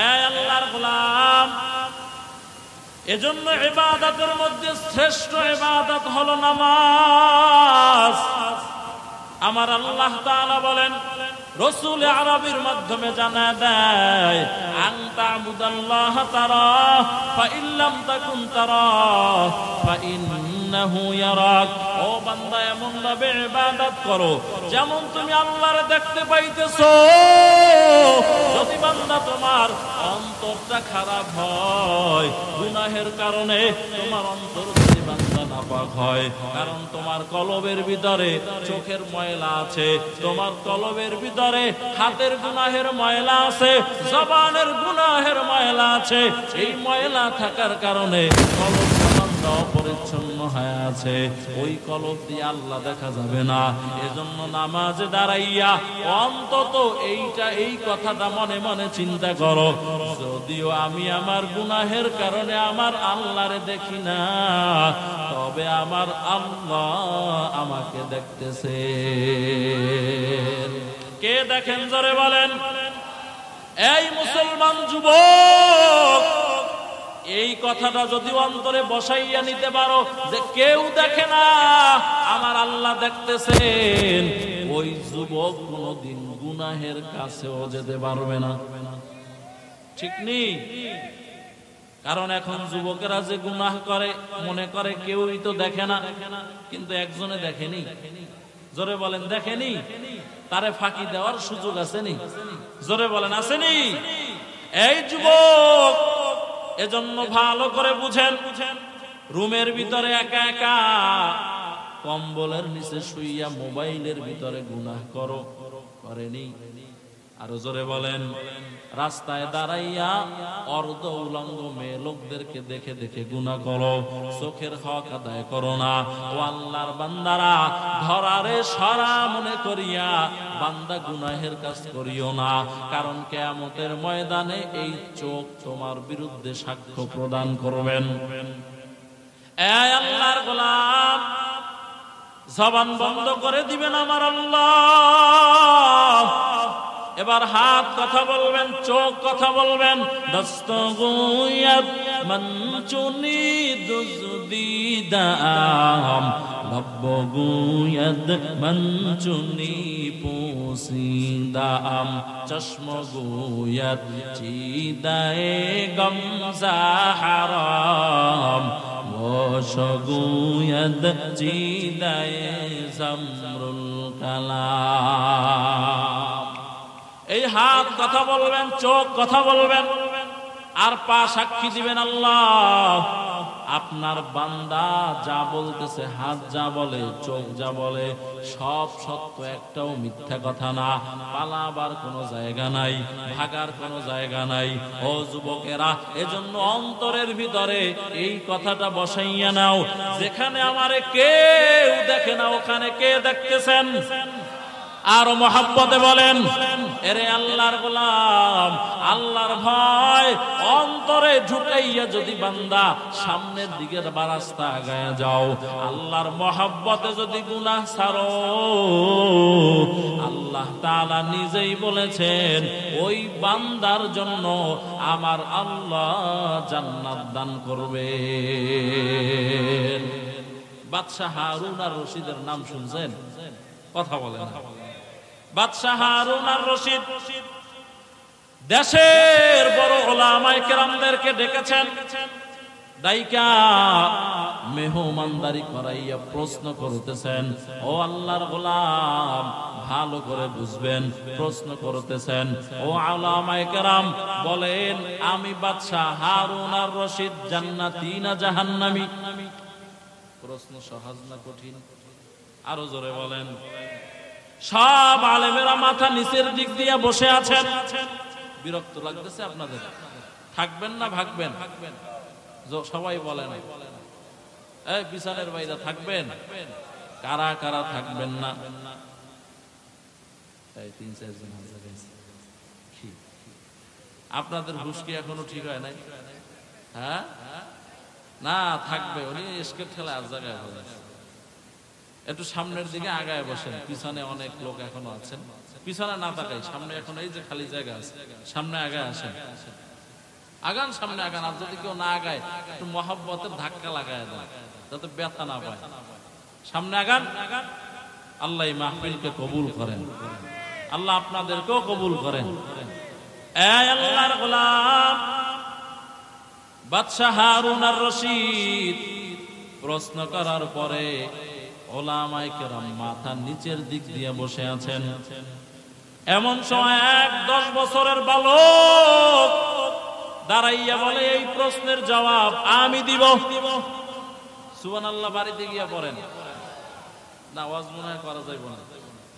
এ আল্লাহর গোলাম, এজন্য ইবাদতের মধ্যে শ্রেষ্ঠ ইবাদত হলো নামাজ। আমার আল্লাহ তাআলা বলেন, রাসূল আরবীর মাধ্যমে জানা দেয়, আনতা আবুদাল্লাহ তারা ফা ইল্লাম তাকুন তারা ফা ইন্নাহু ইয়ারাক। ও বান্দা, এমন ভাবে ইবাদত করো যেমন তুমি আল্লাহরে দেখতে পাইতেছো। যদি বান্দা তোমার অন্তরটা খারাপ হয়, গুনাহের কারণে তোমার অন্তর যদি বান্দা নাপাক হয়, কারণ তোমার কলবের ভিতরে চোখের ময়লা আছে, তোমার কলবের ভিতরে হাতের গুনাহের ময়লা আছে, জবানের গুনাহের ময়লা আছে, এই ময়লা থাকার কারণে কলব অপরিচ্ছন্ন হয়ে আছে, ওই কলব দিয়ে আল্লাহ দেখা যাবে না। এজন্য নামাজে দাঁড়াইয়া অন্তত এই কথাটা মনে মনে চিন্তা করো, যদিও আমি আমার গুনাহের কারণে আমার আল্লাহরে দেখি না, তবে আমার আল্লাহ আমাকে দেখতেছে। কে দেখেন জোরে বলেন। এই মুসলমান যুবক, এই কথাটা যদি অন্তরে বসাইয়া নিতে পারো যে কেউ দেখে না, আমার আল্লাহ দেখতেছেন, ওই যুবক কোনদিন গুনাহের কাছেও যেতে পারবে না। ঠিক নেই? কারণ এখন যুবকেরা যে গুনাহ করে মনে করে কেউই তো দেখে না, কিন্তু একজনে দেখেনি। জোরে বলেন, দেখেনি? তারে ফাঁকি দেওয়ার সুযোগ আসেনি? জোরে বলেন, আসেনি? এই যুবক, এজন্য ভালো করে বুঝেন, রুমের ভিতরে একা একা কম্বলের নিচে শুইয়া মোবাইলের ভিতরে গুনাহ করো, করেনি? আরো জোরে বলেন। রাস্তায় দাঁড়াইয়া অর্ধ উলঙ্গ মেয়ে লোকদেরকে দেখে দেখে গুনাহ করো, চোখের হক আদায় করো না। ও আল্লাহর বান্দারা, ধরারে সরা মনে করিয়া বান্দা গুনাহের কাজ করিও না, কারণ কিয়ামতের ময়দানে এই চোখ তোমার বিরুদ্ধে সাক্ষ্য প্রদান করবেন। এই আল্লাহর গোলাম, জবান বন্ধ করে দিবেন আমার আল্লাহ। এবার হাত কথা বলবেন, চোখ কথা বলবেন। দস্তগুয়াত মনচুনি দুজদিদাম, লব্বগুয়াত মনচুনি পোসিদাম, চশমগুয়াত চিদায়ে গমজাহারাম, ওশগুয়াত চিদায়ে জামরুল কালাম। এই হাত কথা বলবেন, চোখ কথা বলবেন, আর পা সাক্ষী দিবেন আল্লাহ। আপনার বান্দা যা বলতেছে, হাত যা বলে, চোখ যা বলে, সব সত্য, একটাও মিথ্যা কথা না। পালাবার কোনো জায়গা নাই, ভাগার কোনো জায়গা নাই। ও যুবকেরা, এজন্য অন্তরের ভিতরে এই কথাটা বসাইয়া নাও, যেখানে আমারে কেউ দেখে না ওখানে কে দেখতেছেন। আর মহব্বতে বলেন, এরে আল্লাহর গোলাম, আল্লাহর ভয় অন্তরে ঢুকাইয়া যদি বান্দা সামনের দিকে রাস্তা আগায়া যাও, আল্লাহর মহব্বতে যদি গুনাহ ছাড়ো, আল্লাহ তাআলা নিজেই বলেছেন ওই বান্দার জন্য আমার আল্লাহ জান্নাত দান করবেন। বাদশাহ হারুন আর রশিদের নাম শুনছেন? কথা বলেন। বাদশাহ হারুন আর রশিদ দেশের বড় উলামায়ে কেরামদেরকে ডেকেছেন, ডাইকা মেহমানদারি করাইয়া প্রশ্ন করতেছেন। ও আল্লাহর গোলাম, ভালো করে বুঝবেন, প্রশ্ন করতেছেন। ও উলামায়ে কেরাম বলেন, আমি বাদশাহ হারুন আর রশিদ জান্নাতি না জাহান্নামী? প্রশ্ন সহজ না কঠিন? আরো জোরে বলেন। সব আলেমেরা মাথা নিচের দিক দিয়ে বসে আছেন। বিরক্ত লাগতেছে আপনাদের? থাকবেন না ভাগবেন? সবাই বলেন, এই বিছানের বাইরে থাকবেন? কারা কারা থাকবেন না? আপনাদের হুঁশ কি এখনো ঠিক হয় নাই? হ্যাঁ, না থাকবে। উনি এসকের ঠেলা আর জায়গায় বলেন, একটু সামনের দিকে আগায় বসেন। পিছনে অনেক লোক এখনো আছেন, পিছনে না তাকাই, সামনে এখন এই যে খালি জায়গা আছে, সামনে আগায় আসেন। আগান, সামনে আগান। আর যদি কেউ না আগায়, একটু মহব্বতের ধাক্কা লাগায় দেন, যাতে ব্যথা না পায়। সামনে আগান। আল্লাহ এই মাহফিলকে কবুল করেন, আল্লাহ আপনাদেরকেও কবুল করেন। এই আল্লাহর গোলাম, বাদশাহ হারুন আর রশিদ প্রশ্ন করার পরে উলামায়ে কেরাম মাথা নিচের দিক দিয়ে বসে আছেন। এমন সময় এক 10 বছরের বালক দাঁড়াইয়া বলে, এই প্রশ্নের জবাব আমি দিব। সুবহানাল্লাহ। বাড়িতে গিয়া পড়েন না, ওয়াজ মনে হয় করা যাইব না।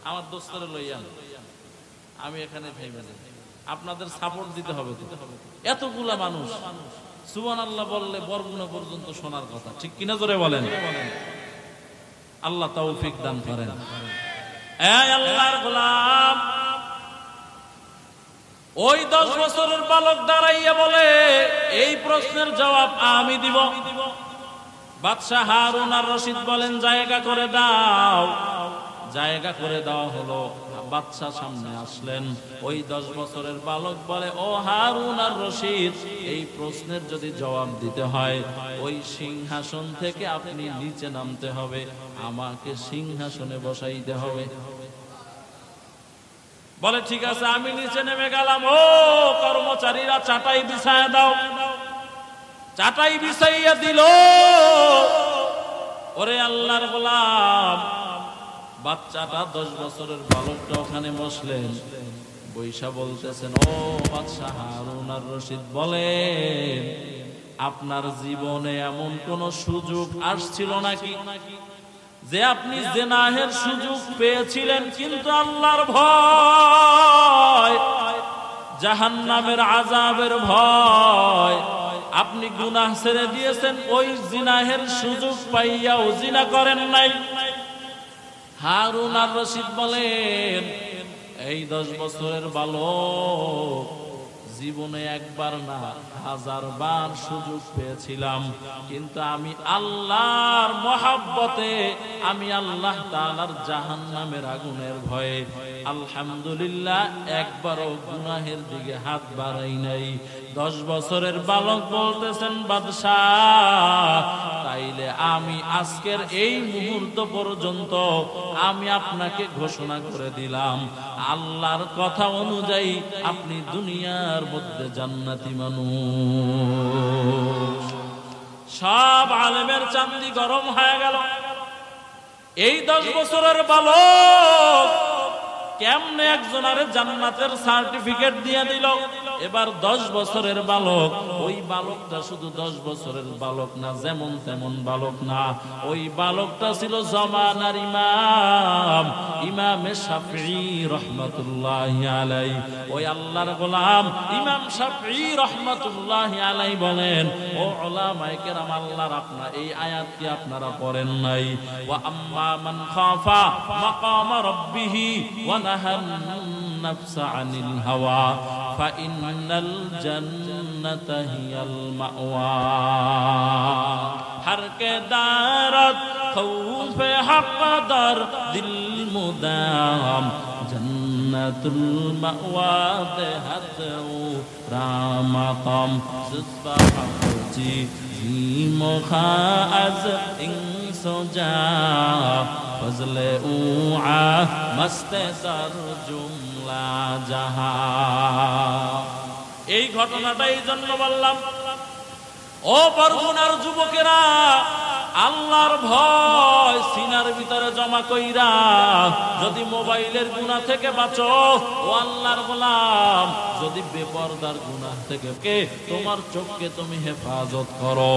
আমার দোস্তরে লইয়ান, আমি এখানে থাইবা যাই। আপনাদের সাপোর্ট দিতে হবে তো। এতগুলা মানুষ সুবহানাল্লাহ বললে বরগুনা পর্যন্ত শোনার কথা, ঠিক কিনা? জোরে বলেন। আল্লাহ তৌফিক দান করেন। এই আল্লাহর গোলাম, ওই 10 বছরের বালক দাঁড়াইয়া বলে, এই প্রশ্নের জবাব আমি দিব। বাদশাহ হারুন আর রশিদ বলেন, জায়গা করে দাও। জায়গা করে দেওয়া হলো। বাদশাহ সামনে আসলেন। ওই 10 বছরের বালক বলে, ও হারুন আর রশিদ, এই প্রশ্নের যদি জবাব দিতে হয়, ওই সিংহাসন থেকে আপনি নিচে নামতে হবে, আমাকে সিংহাসনে বসাইতে হবে। বলে, ঠিক আছে, আমি নিচে নেমে গেলাম। ও কর্মচারীরা চাটাই বিছায়া দাও। চাটাই বিছাইয়া দিল। ওরে আল্লাহর গোলাম, বাচ্চাটা 10 বছরের বালকটা ওখানে বসলেন, বৈশা বলতেছেন, ও বাদশাহ হারুন আর রশিদ, বলেন আপনার জীবনে এমন কোন সুযোগ আসছিল নাকি যে আপনি জিনাহের সুযোগ পেয়েছিলেন, কিন্তু আল্লাহর ভয় জাহান্নামের আযাবের ভয়, আপনি গুনাহ ছেড়ে দিয়েছেন, ওই জিনাহের সুযোগ পাইয়াও জিনা করেন নাই। হারুন আর রশিদ বলেন, এই 10 বছরের বালক জীবনে একবার না 1000 বার সুযোগ পেয়েছিলাম, কিন্তু আমি আল্লাহর মহব্বতে, আমি আল্লাহ তাআলার জাহান্নামের আগুনের ভয়ে আলহামদুলিল্লাহ একবারও গুনাহের দিকে হাত বাড়াই নাই। 10 বছরের বালক বলতেছেন, বাদশাহ তাইলে আমি আজকের এই মুহূর্ত পর্যন্ত আমি আপনাকে ঘোষণা করে দিলাম, আল্লাহর কথা অনুযায়ী আপনি দুনিয়ার মধ্যে জান্নাতি মানুষ। সব আলেমের চান্দি গরম হয়ে গেল। এই 10 বছরের বালক কেমনে একজনের জান্নাতের সার্টিফিকেট দিয়ে দিল? এবার 10 বছরের বালক, ওই বালকটা শুধু 10 বছরের বালক না, যেমন তেমন বালক না, ওই বালকটা ছিল জমানার ইমাম, ইমামে শাফিঈ রাহমাতুল্লাহি আলাইহি। ওই আল্লাহর গোলাম ইমাম শাফিঈ রাহমাতুল্লাহি আলাইহি বলেন, ও উলামায়ে কেরাম, আল্লাহর আপনার এই আয়াত কি আপনারা পড়েন নাই? ওয়া আম্মা মান খাফা মাকামা রাব্বিহি ওয়া নাহান নাফসা আনিল হাওয়া ফাইন্নাল জান্নাতা হিয়াল মাওয়া। हर के दारत खौफ हक़दर दिल मुदाम जन्नतुल मअवा देहत रामकम सुबहाजी मोखा अज इंसोजा फजले उआ मस्ते सर जुमला जहां। এই ঘটনাটা এই জন্য বললাম, ও বরগুনার যুবকেরা, আল্লাহর ভয় সিনার ভিতরে জমা কইরা যদি মোবাইলের গুনাহ থেকে বাঁচো, ও আল্লাহর গোলাম, যদি বেপরদার গুনাহ থেকে তোমার চোখকে তুমি হেফাজত করো,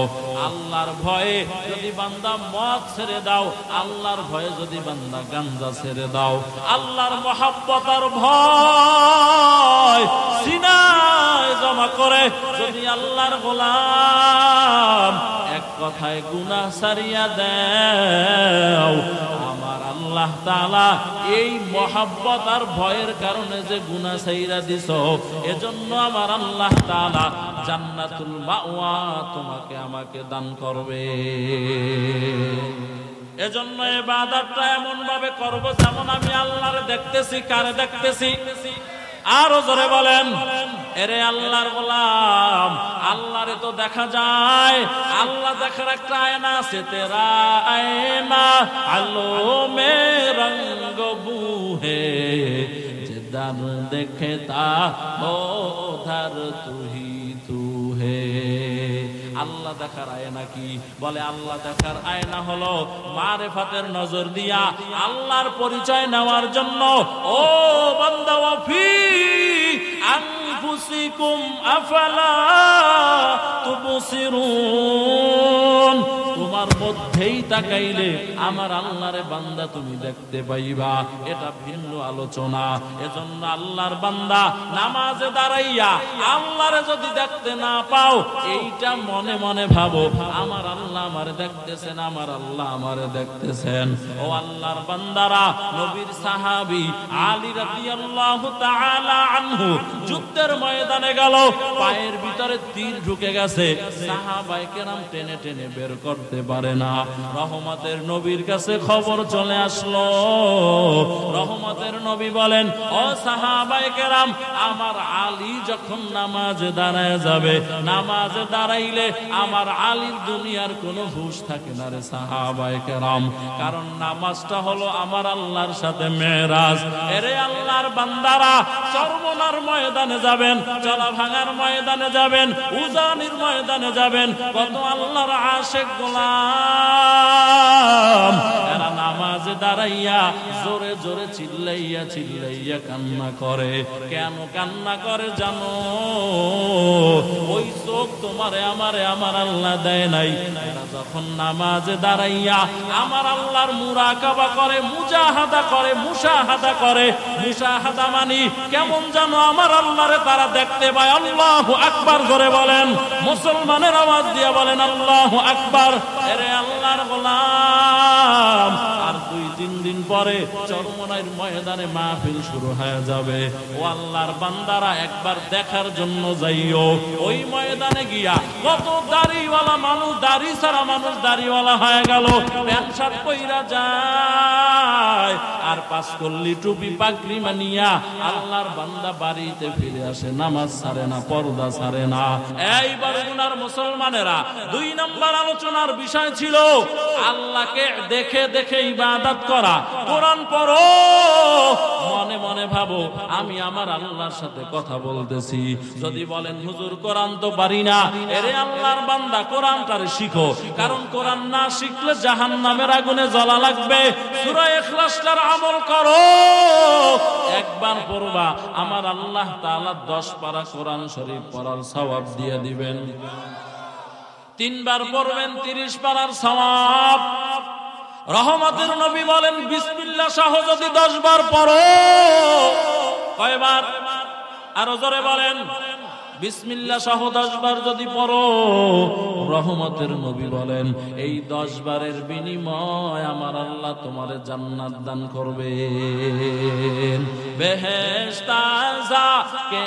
আল্লাহর ভয়ে যদি বান্দা মদ ছেড়ে দাও, আল্লাহর ভয়ে যদি বান্দা গাঞ্জা ছেড়ে দাও, আল্লাহর মহব্বতের ভয় সিনায় জমা করে যদি আল্লাহর গোলাম এক কথায় গুনাহ ছাড়িয়া দাও, আমার আল্লাহ তাআলা এই মহব্বত আর ভয়ের কারণে যে গুনাহ ছাইরা দিছো, এজন্য আমার আল্লাহ তাআলা জান্নাতুল মাওয়া তোমাকে আমাকে দান করবে। এজন্য ইবাদতটা এমন ভাবে করব যেমন আমি আল্লাহরে দেখতেছি। কারে দেখতেছি? আরো জোরে বলেন, এরে আল্লাহর গোলাম, আল্লাহরে তো দেখা যায়, আল্লাহ দেখার একটা আয়না আছে, তেরা আয়না আলো মে রঙ্গ বুহে जिधर देखता हो उधर तू ही तू है। আল্লাহ দেখার আয়না কি? বলে আল্লাহ দেখার আয়না হলো মারিফাতের নজর দিয়া আল্লাহর পরিচয় নেওয়ার জন্য। ও বান্দা, ওয়াফি আনফুসিকুম আফালা তুবসিরুন, তোমার মধ্যেই তাকাইলে আমার আল্লাহরে বান্দা তুমি দেখতে পাইবা। এটা ভিন্ন আলোচনা। এজন্য আল্লাহর বান্দা নামাজে দাঁড়াইয়া আল্লাহরে যদি দেখতে না পাও, এইটা মনে মনে ভাবো, আমার আল্লাহ আমারে দেখতেছেন, আমার আল্লাহ আমারে দেখতেছেন। ও আল্লাহর বান্দারা, নবীর সাহাবী আলী রাদিয়াল্লাহু তাআলা আনহু যুদ্ধের ময়দানে গেল, পায়ের ভিতরে তীর ঢুকে গেছে, সাহাবায়ে কেরাম টেনে টেনে বের করতে পারে না। রহমতের নবীর কাছে খবর চলে আসলো। রহমতের নবী বলেন, ও সাহাবায়ে কেরাম, আমার আলী যখন নামাজে দাঁড়ায় যাবে, নামাজে দাঁড়াইলে আমার আলীর দুনিয়ার কোনো হুঁশ থাকে না রে সাহাবায়ে কেরাম, কারণ নামাজটা হলো আমার আল্লাহর সাথে মেরাজ। এরে আল্লাহর বান্দারা, চরমনার ময়দানে যাবেন, চলা ভাঙার ময়দানে যাবেন, উজানির ময়দানে যাবেন, কত আল্লাহর আশিক গোলাম এরা নামাজে দাঁড়াইয়া জোরে জোরে চিল্লাইয়া চিল্লাইয়া কান্না করে। কেন কান্না করে জানো? ওই চোখ তোমারে আমারে আমার আল্লাহ দেয় নাই। এরা যখন নামাজে দাঁড়াইয়া আমার আল্লাহর মুরাকাবা করে, মুজাহাদা করে, মুশাহাদা করে। মুশাহাদা মানি কেমন জানো আমার আল্লাহরে তারা দেখতে পায়। আল্লাহু আকবার করে বলেন, মুসলমানের আওয়াজ দিয়ে বলেন আল্লাহু আকবার। এরে আল্লাহর গোলাম, আর 2-3 দিন পরে চরমনাইয়ের ময়দানে মাহফিল শুরু হয়ে যাবে। ও আল্লাহর বান্দারা একবার দেখার জন্য যাইও। ওই ময়দানে গিয়া কত দাড়িওয়ালা মানুষ, দাড়ি ছাড়া মানুষ দাড়িওয়ালা হয়ে গেল, প্যান্ট শার্ট পইরা যায় আর 5 কল্লি টুপি পাগড়ি মানিয়া আল্লাহর বান্দা বাড়িতে ফিরে আসে, নামাজ ছাড়ে না, পর্দা ছাড়ে না। এইবার গুনার মুসলমানেরা 2 নম্বর আলোচনার বিষয় ছিল আল্লাহকে দেখে দেখে ইবাদত করা। কোরআন পড়ো, মনে মনে ভাবো আমি আমার আল্লাহর সাথে কথা বলতেছি। যদি বলেন হুজুর কোরআন তো পারি না, এরে আল্লাহর বান্দা কোরআনটারে শিখো, কারণ কোরআন না শিখলে জাহান্নামের আগুনে জ্বলা লাগবে। সূরা ইখলাসটার আমল করো, একবার পড়বা আমার আল্লাহ তাআলা 10 পারা কোরআন শরীফ পড়ার সওয়াব দিয়ে দিবেন। 3 বার পড়বেন 30 পারার সওয়াব। রহমতের নবী বলেন বিসমিল্লাহ সহ যদি 10 বার পড়ো, কয়বার? আরো জোরে বলেন, বিসমিল্লাহ সহ 10 বার যদি পড়ো, রহমতের নবী বলেন এই 10 বারের বিনিময় আমার আল্লাহ তোমারে জান্নাত দান করবেন। বেহেশত আযা কে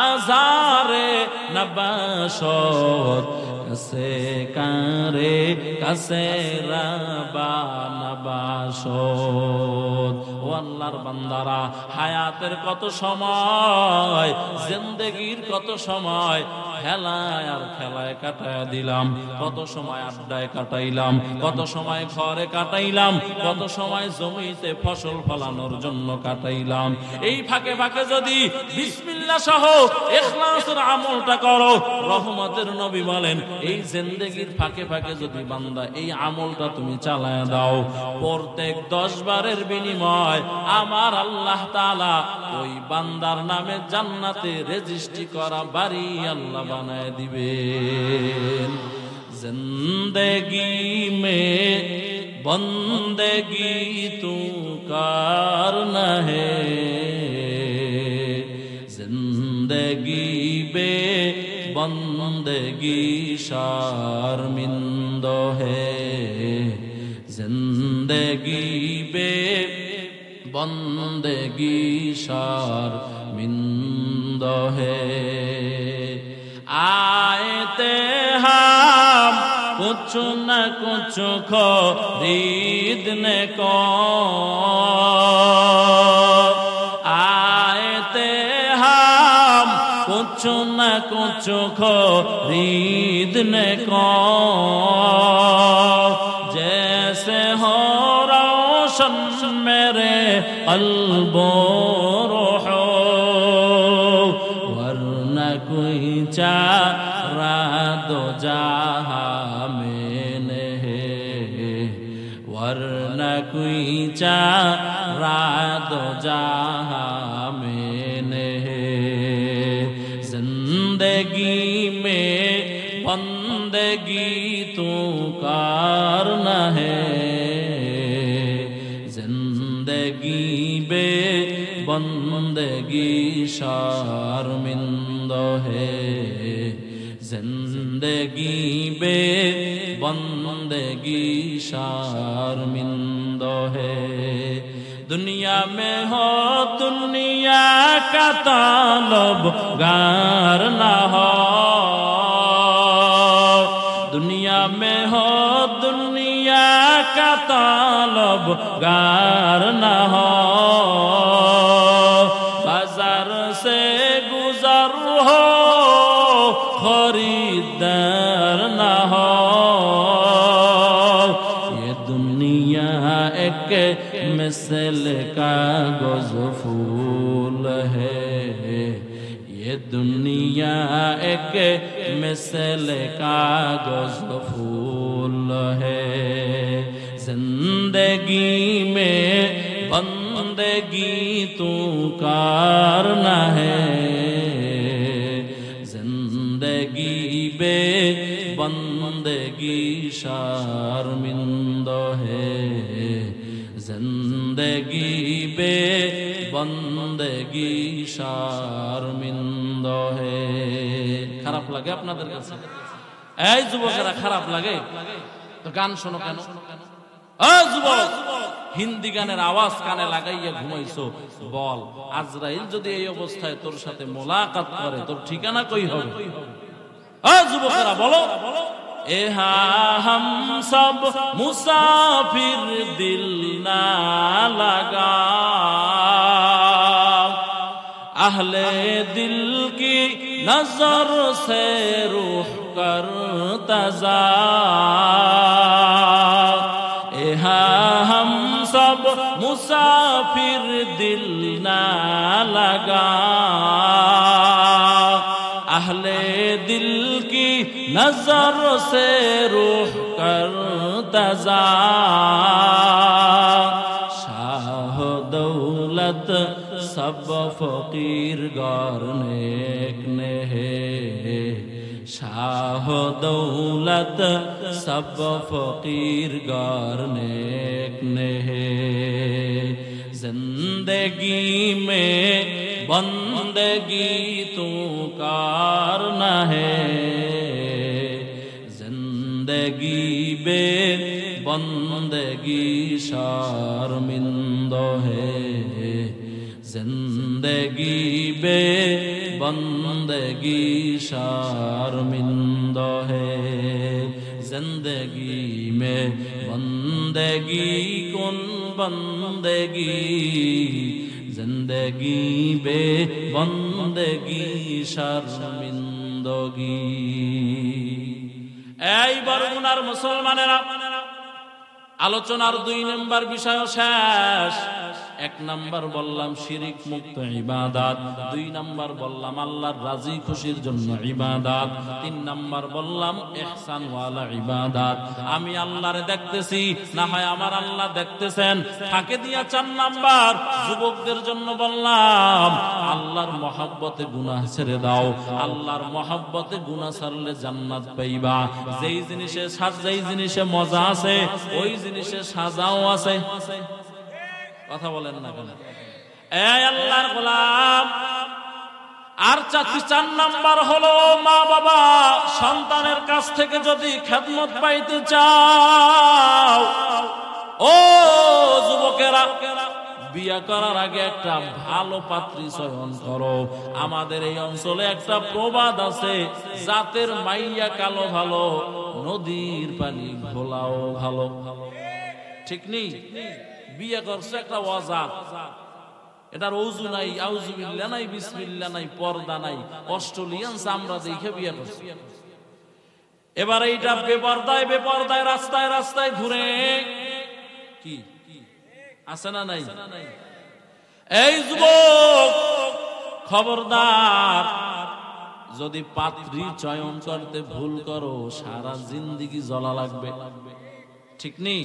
আযারে নবাশত কাছে কারে কাছে রাবানাবাসত। ও আল্লাহর বান্দারা, হায়াতের কত সময়, জিন্দেগির কত সময় খেলায় আর খেলায় কাটায় দিলাম, কত সময় আড্ডায় কাটাইলাম, কত সময় ঘরে কাটাইলাম, কত সময় জমিতে ফসল ফলানোর জন্য কাটাইলাম। এই ফাঁকে ফাঁকে যদি বিসমিল্লাহ সহ ইখলাসের আমলটা করো, রহমতের নবী বলেন এই জিন্দেগির ফাঁকে ফাঁকে যদি বান্দা এই আমলটা তুমি চালায় দাও, প্রত্যেক 10 বারের বিনিময় আমার আল্লাহ তাআলা ওই বান্দার নামে জান্নাতে রেজিস্ট্রি করা বাড়ি আল্লাহ বানায় দিবেন। জিন্দেগি মে বন্দেগি তু করনা হে, জিন্দেগি বে বন্দেগি শর্মিন্দ হে, জিন্দেগি বে বন্দেগি शर्मिंद है। आए हम कुछ न कुछ खरीदने को, आए हम कुछ न कुछ खरीदने को, जैसे हो रोशन मेरे कल्बो रूहो, वरना कोई चारा दो जहां में नहीं, वरना कोई चारा दो जहां में नहीं। जिंदगी में बंदगी तू करना है, जिंदगी बे बंदगी शर्मिंद है, जिंदगी बे बंदगी शर्मिंद है। दुनिया में हो दुनिया का तलबगार ना हो, दुनिया में हो दुनिया का तलबगार ना हो, बाजार से गुजर हो खरीदार ना हो। ये दुनिया एक मिसल कागज फूल है, ये दुनिया एक मिसल कागज फूल है। जिंदगी में बंदगी तू करना है, जिंदगी बे बंदगी शर्मिंद है जिंदगी बे बंदगी शर्मिंद है। খারাপ লাগে আপনাদের কাছে? এই যুবকেরা খারাপ লাগে তো গান শোনো কেন? যুবক হিন্দি গানের আওয়াজ কানে লাগাইয়া ঘুমাইছো, বল আজরাইল যদি এই অবস্থায় তোর সাথে মোলাকাত করে তোর ঠিকানা কই হবে? যুবকেরা বলো। এহা হাম সব মুসাফির দিল না লাগা আহলে দিল কি নজর সে রূহ করতা যা এহা হাম সব মুসাফির দিল না লাগা अहले दिल की नजर से रूह करता जा शाह दौलत सब फकीर गौर नेक ने है शाह दौलत सब फकीर गौर नेक ने है जिंदगी में बंदगी तू करना है जिंदगी बे बंदगी शर्मिंद है जिंदगी बे बंदगी शर्मिंद है जिंदगी में बंदगी कुन बंदगी जिंदगी बे बंदगी शर्मिंदगी। এই বরগুনার মুসলমানেরা আলোচনার 2 নম্বর বিষয় শেষ। 1 নম্বর বললাম শিরিক মুক্ত ইবাদত, 2 নম্বর বললাম আল্লাহর রাজি খুশির জন্য ইবাদত, 3 নম্বর বললাম ইহসান ওয়ালা ইবাদত। আমি আল্লাহরে দেখতেছি, না হয় আমার আল্লাহ দেখতেছেন, ফাঁকে দিয়া 4 নম্বর যুবকদের জন্য বললাম আল্লাহর মহব্বতে গুনাহ ছেড়ে দাও। আল্লাহর মহব্বতে গুনাহ ছাড়লে জান্নাত পাইবা। যেই জিনিসে মজা আছে ওই জিনিসে সাজাও আছে। কথা বলেন না কেন? এই আল্লাহর গোলাম। আর 4 নাম্বার হলো মা বাবা সন্তানের কাছ থেকে যদি খেদমত পাইতে চাও, ও যুবকেরা বিয়ে করার আগে একটা ভালো পাত্রী চয়ন করো। আমাদের এই অঞ্চলে একটা প্রবাদ আছে, জাতের মাইয়া কালো ভালো, নদীর পানি ঘোলাও ভালো। ঠিক নেই? বিয়ে করছে একটা অজাত, এটার ওযু নাই, আউযুবিল্লাহ নাই, বিসমিল্লাহ নাই, পর্দা নাই, অস্ট্রেলিয়ান চামড়া দেখে বিয়ে করছে। এবার এইটা বেপর্দায় রাস্তায় রাস্তায় ঘুরে কি আছে না নাই? এই যুবক খবরদার, যদি পাত্রী চয়ন করতে ভুল করো সারা জিন্দেগি জ্বলা লাগবে। ঠিক নেই?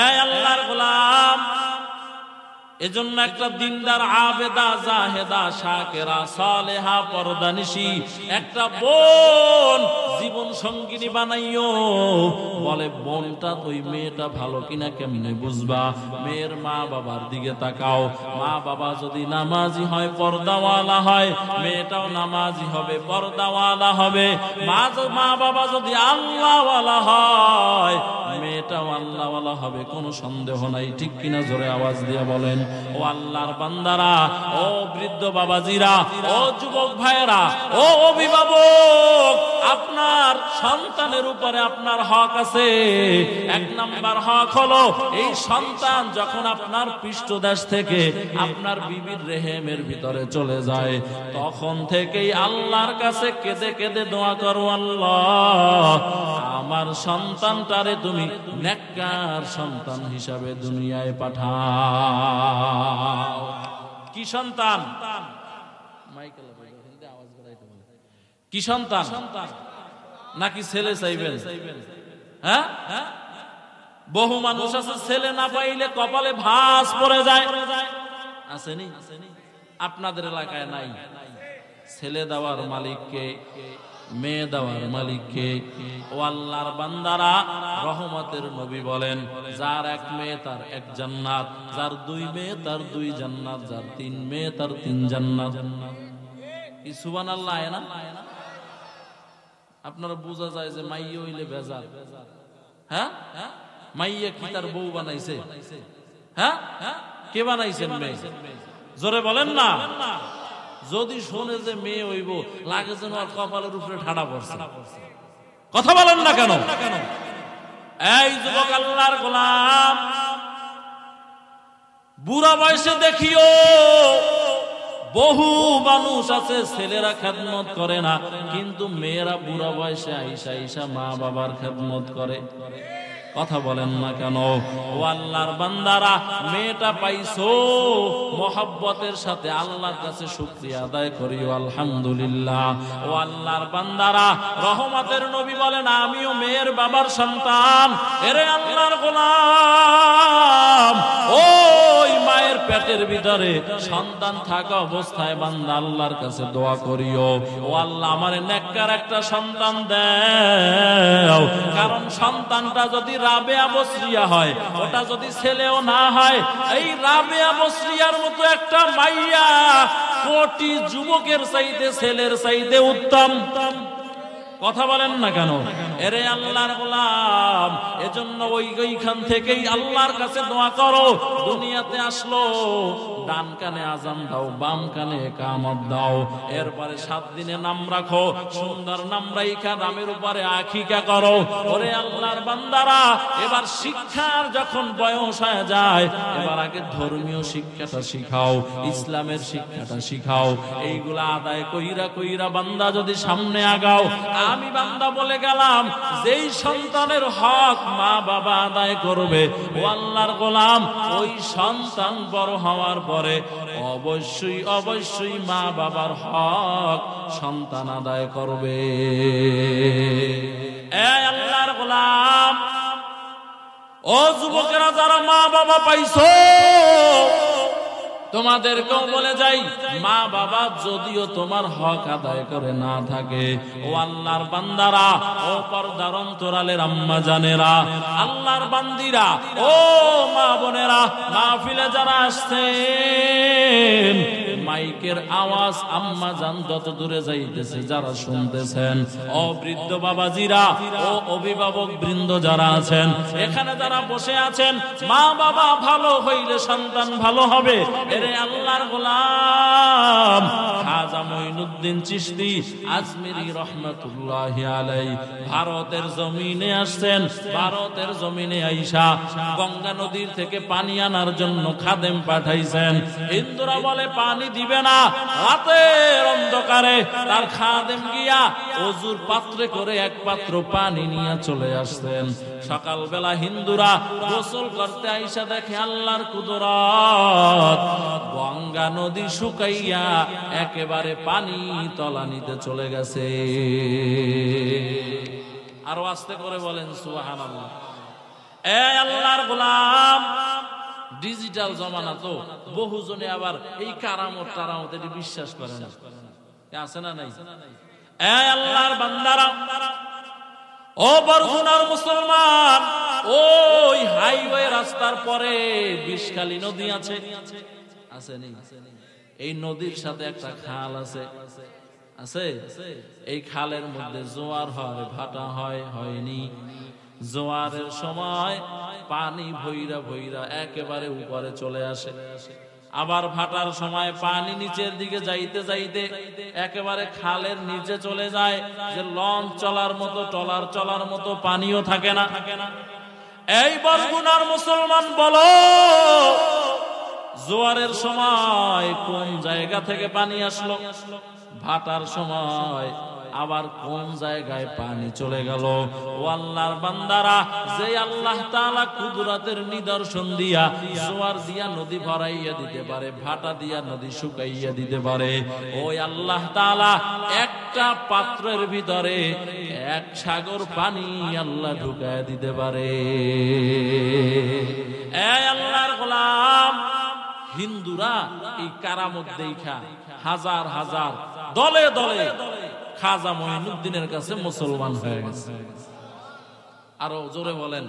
এই আল্লাহর গোলাম, এজন্য একটা দিনদার আবেদা জাহেদা শাকেরা সালেহা পর্দানিশী একটা বোন জীবন সঙ্গিনী বানাইও। বলে বোনটা ওই মেয়েটা ভালো কিনা কেমনে বুঝবা? মেয়ের মা বাবার দিকে তাকাও। মা বাবা যদি নামাজি হয়, পর্দাওয়ালা হয়, মেয়েটাও নামাজি হবে, পর্দাওয়ালা হবে। মা বাবা যদি আল্লাহওয়ালা হয়, মেয়েটাও আল্লাহওয়ালা হবে, কোনো সন্দেহ নাই। ঠিক কিনা? জোরে আওয়াজ দিয়ে বলেন। ও আল্লাহর বান্দারা, ও বৃদ্ধ বাবাজিরা, ও যুবক ভাইয়েরা, ও অভিভাবক, আপনার সন্তানের উপরে আপনার হক আছে। 1 নাম্বার হক হলো এই সন্তান যখন আপনার পৃষ্ঠদেশ থেকে আপনার বিবির রেহেমের ভিতরে চলে যায়, তখন থেকেই আল্লাহর কাছে কেঁদে কেঁদে দোয়া করো, আল্লাহ আমার সন্তানটারে তুমি নেককার সন্তান হিসাবে দুনিয়ায় পাঠাও। কি সন্তান? কি সন্তান? নাকি ছেলে চাইবেন? হ্যাঁ, বহু মানুষ আছে ছেলে না পাইলে কপালে ভাঁজ পড়ে যায়, আসেনি? আপনাদের এলাকায় নাই? ছেলে দেওয়ার মালিককে মেয়ে দেওয়ার মালিক কে? ও আল্লাহর বান্দারা, রহমতের নবী বলেন, যার এক মেয়ে তার এক জান্নাত, যার দুই মেয়ে তার দুই জান্নাত, যার তিন মেয়ে তার তিন জান্নাত। কি সুবহানাল্লাহ আয় না? আপনারা বোঝা যায় যে মাইয়া হইলে বেজার। হ্যাঁ, মাইয়া কি তার বউ বানাইছে? হ্যাঁ, কে বানাইছেন মেয়ে? জোরে বলেন না। যদি শোনে যে মেয়ে হইব, লাগে যেন আর কপালের উপরে ঠাডা পড়ছে। কথা বলেন না কেন? এই যুবক আল্লাহর গোলাম, বুড়া বয়সে দেখিও বহু মানুষ আছে ছেলেরা খেদমত করে না, কিন্তু মেয়েরা বুড়া বয়সে আইসা আইসা মা বাবার খেদমত করে। কথা বলেন না কেন? ও আল্লাহর বান্দারা, মেয়েটা পাইছো, মহব্বতের সাথে আল্লাহর কাছে শুকরিয়া আদায় করিও আলহামদুলিল্লাহ। ও আল্লাহর বান্দারা, রহমতের নবী বলেন, আমিও মেয়ের বাবার সন্তান। এরে আল্লাহর গোলাম, ওই মায়ের পেটের ভিতরে সন্তান থাকা অবস্থায় বান্দা আল্লাহর কাছে দোয়া করিও, ও আল্লাহ আমারে নেককার একটা সন্তান দাও। কারণ সন্তানটা যদি রাবেয়া বসরিয়া হয়, ওটা যদি ছেলেও না হয়, এই রাবেয়া বসরিয়ার মতো একটা মাইয়া কোটি যুবকের চাইতে ছেলের চাইতে উত্তম। কথা বলেন না কেন? এরে আল্লাহর গোলাম, এজন্য ওইখান থেকেই আল্লাহর কাছে দোয়া করো। দুনিয়াতে আসলো, ডান কানে আজান দাও, বাম কানে ইকামত দাও, এরপরে 7 দিনে নাম রাখো, সুন্দর নাম রাইখা নামের উপরে আকিকা করো। ওরে আল্লাহর বান্দারা, এবার শিক্ষার যখন বয়স হয়ে যায়, এবার আগে ধর্মীয় শিক্ষাটা শিখাও, ইসলামের শিক্ষাটা শিখাও। এইগুলা আদায় কইরা কইরা বান্দা যদি সামনে আগাও, আমি বান্দা বলে গেলাম, যেই সন্তানের হক মা বাবা আদায় করবে, ও আল্লাহর গোলাম, ওই সন্তান বড় হওয়ার পরে অবশ্যই অবশ্যই মা বাবার হক সন্তান আদায় করবে। এই আল্লাহর গোলাম, ও যুবকেরা যারা মা বাবা পাইছো, তোমাদেরকেও বলে যাই, মা বাবা যদিও তোমার হক আদায় করে না থাকে, ও আল্লাহর বান্দারা, ও পর্দার অন্তরালের আম্মা জানেরা, আল্লাহর বান্দিরা, ও মা বোনেরা, মাহফিলে যারা আসছেন, মাইকের আওয়াজ আম্মা জান যত দূরে যাইতেছে যারা শুনতেছেন, ও বৃদ্ধ বাবাজিরা, ও অভিভাবক বৃন্দ যারা আছেন, এখানে যারা বসে আছেন, মা বাবা ভালো হইলে সন্তান ভালো হবে। এরে আল্লাহর গোলাম, খাজা মঈনুদ্দিন চিশতি আজমিরি রহমাতুল্লাহি আলাইহি ভারতের জমিনে আসছেন। ভারতের জমিনে আইসা গঙ্গা নদীর থেকে পানি আনার জন্য খাদেম পাঠাইছেন। হিন্দুরা বলে পানি দিবে না, রাতের অন্ধকারে তার খাদেম গিয়া ওজুর পাত্রে করে এক পাত্র পানি নিয়ে চলে আসছেন। সকালবেলা হিন্দুরা গোসল করতে আইসা দেখে আল্লাহর কুদরত, গঙ্গা নদী শুকাইয়া একেবারে পানি তলানিতে চলে গেছে। আরো আস্তে করে বলেন সুবহানাল্লাহ। এই আল্লাহর গোলাম, ডিজিটাল জমানা তো, বহুজনে আবার এই কারামত টারামত এটি বিশ্বাস করে না, আছে না নাই? এই আল্লাহর বান্দারা, ও বরগুনার মুসলমান, ওই হাইওয়ে রাস্তার পরে বিষখালী নদী আছে, আছে নেই? এই নদীর সাথে একটা খাল আছে, আছে? এই খালের মধ্যে জোয়ার হয়, ভাটা হয়, হয়নি? জোয়ারের সময় পানি ভৈরা ভৈরা একেবারে উপরে চলে আসে, আবার ভাটার সময় পানি নিচের দিকে যাইতে যাইতে একেবারে খালের নিচে চলে যায়, যে লঞ্চ চলার মতো, ট্রলার চলার মতো পানিও থাকে না। এই বরগুনার মুসলমান বলো, জোয়ারের সময় কোন জায়গা থেকে পানি আসলো? ভাটার সময় আবার কোন জায়গায় পানি চলে গেল? ও আল্লাহর বান্দারা, যে আল্লাহ তাআলা কুদরতের নিদর্শন দিয়া জোয়ার দিয়া নদী ভরাইয়া দিতে পারে, ভাটা দিয়া নদী শুকাইয়া দিতে পারে, ওই আল্লাহ তাআলা একটা পাত্রের ভিতরে এক সাগর পানি আল্লাহ ঢুকায় দিতে পারে। এই আল্লাহর গোলাম, হিন্দুরা এই কারামত দেখা হাজার হাজার দলে দলে খাজা মঈনুদ্দিনের কাছে মুসলমান হয়ে গেছে। আরো জোরে বলেন,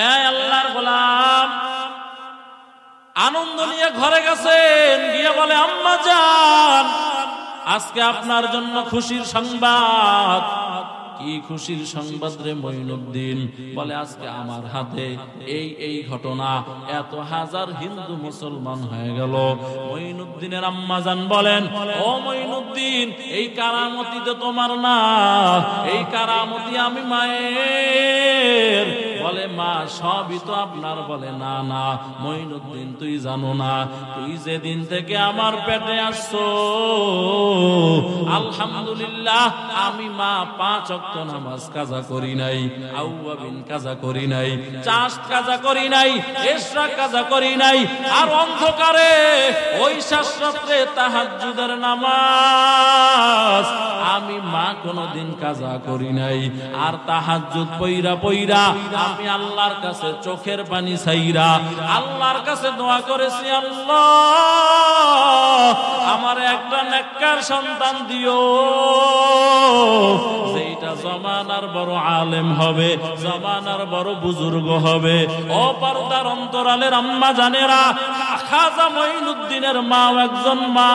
এই আল্লাহর গোলাম আনন্দ নিয়ে ঘরে গেছেন, গিয়ে বলে আম্মা জান আজকে আপনার জন্য খুশির সংবাদ। কি খুশির সংবাদ রে মঈনুদ্দিন? বলে আজকে আমার হাতে এই ঘটনা, এত হাজার হিন্দু মুসলমান হয়ে গেল। মঈনুদ্দিনের আম্মা জান বলেন, ও মঈনুদ্দিন এই কারামতি তো তোমার না, এই কারামতি আমি মায়ের। বলে মা সবই তো আপনার। বলে না না মঈনুদ্দিন তুই জানো না, তুই যেদিন থেকে আমার পেটে আসছো আলহামদুলিল্লাহ আমি মা 5 ওয়াক্ত নামাজ কাজা করি নাই, আউয়াবিন কাজা করি নাই, চাষ্ট কাজা করি নাই, ইশরাক কাজা করি নাই, আর অন্ধকারে ওই শাসরাতে তাহাজ্জুদের নামাজ আমি মা কোনদিন কাজা করি নাই। আর তাহাজ্জুদ পইরা পইরা আমি আল্লাহর কাছে চোখের পানি ছাইরা আল্লাহর কাছে দোয়া করেছি, আল্লাহ আমার একটা নেককার সন্তান দিও, যেটা জমানার বড় আলেম হবে, জমানার বড় বুজুর্গ হবে। ও পর্দার অন্তরালের আম্মা জানেরা, খাজা মঈনুদ্দিনের মা একজন মা।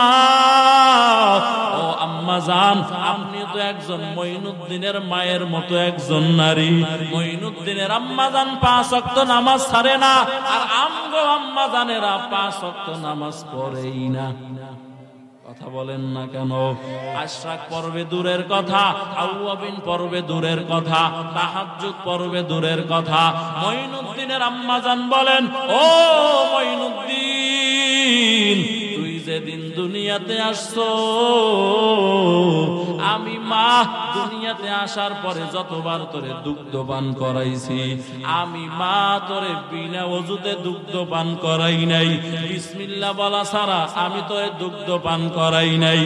ও আম্মা জান আপনি তো একজন মঈনুদ্দিনের মায়ের মতো একজন নারী। মঈনুদ্দিনের আম্মা জান 5 ওয়াক্ত নামাজ ছাড়ে না, আর আমগো আম্মা জানেরা 5 ওয়াক্ত নামাজ পড়েই না। কথা বলেন না কেন? ইশরাক পড়বে দূরের কথা, আউয়াবিন পড়বে দূরের কথা, তাহাজ্জুদ পড়বে দূরের কথা। মঈনুদ্দিনের আম্মা জান বলেন, ও মঈনুদ্দিন তুই যেদিন দুনিয়াতে আসছো আমি মা দুনিয়াতে আসার পরে যতবার তোরে দুগ্ধ পান করাইছি আমি মা তোরে বিনা ওযুতে দুগ্ধ পান করাই নাই, বিসমিল্লাহ বলা ছাড়া আমি তোরে দুগ্ধ পান করাই নাই।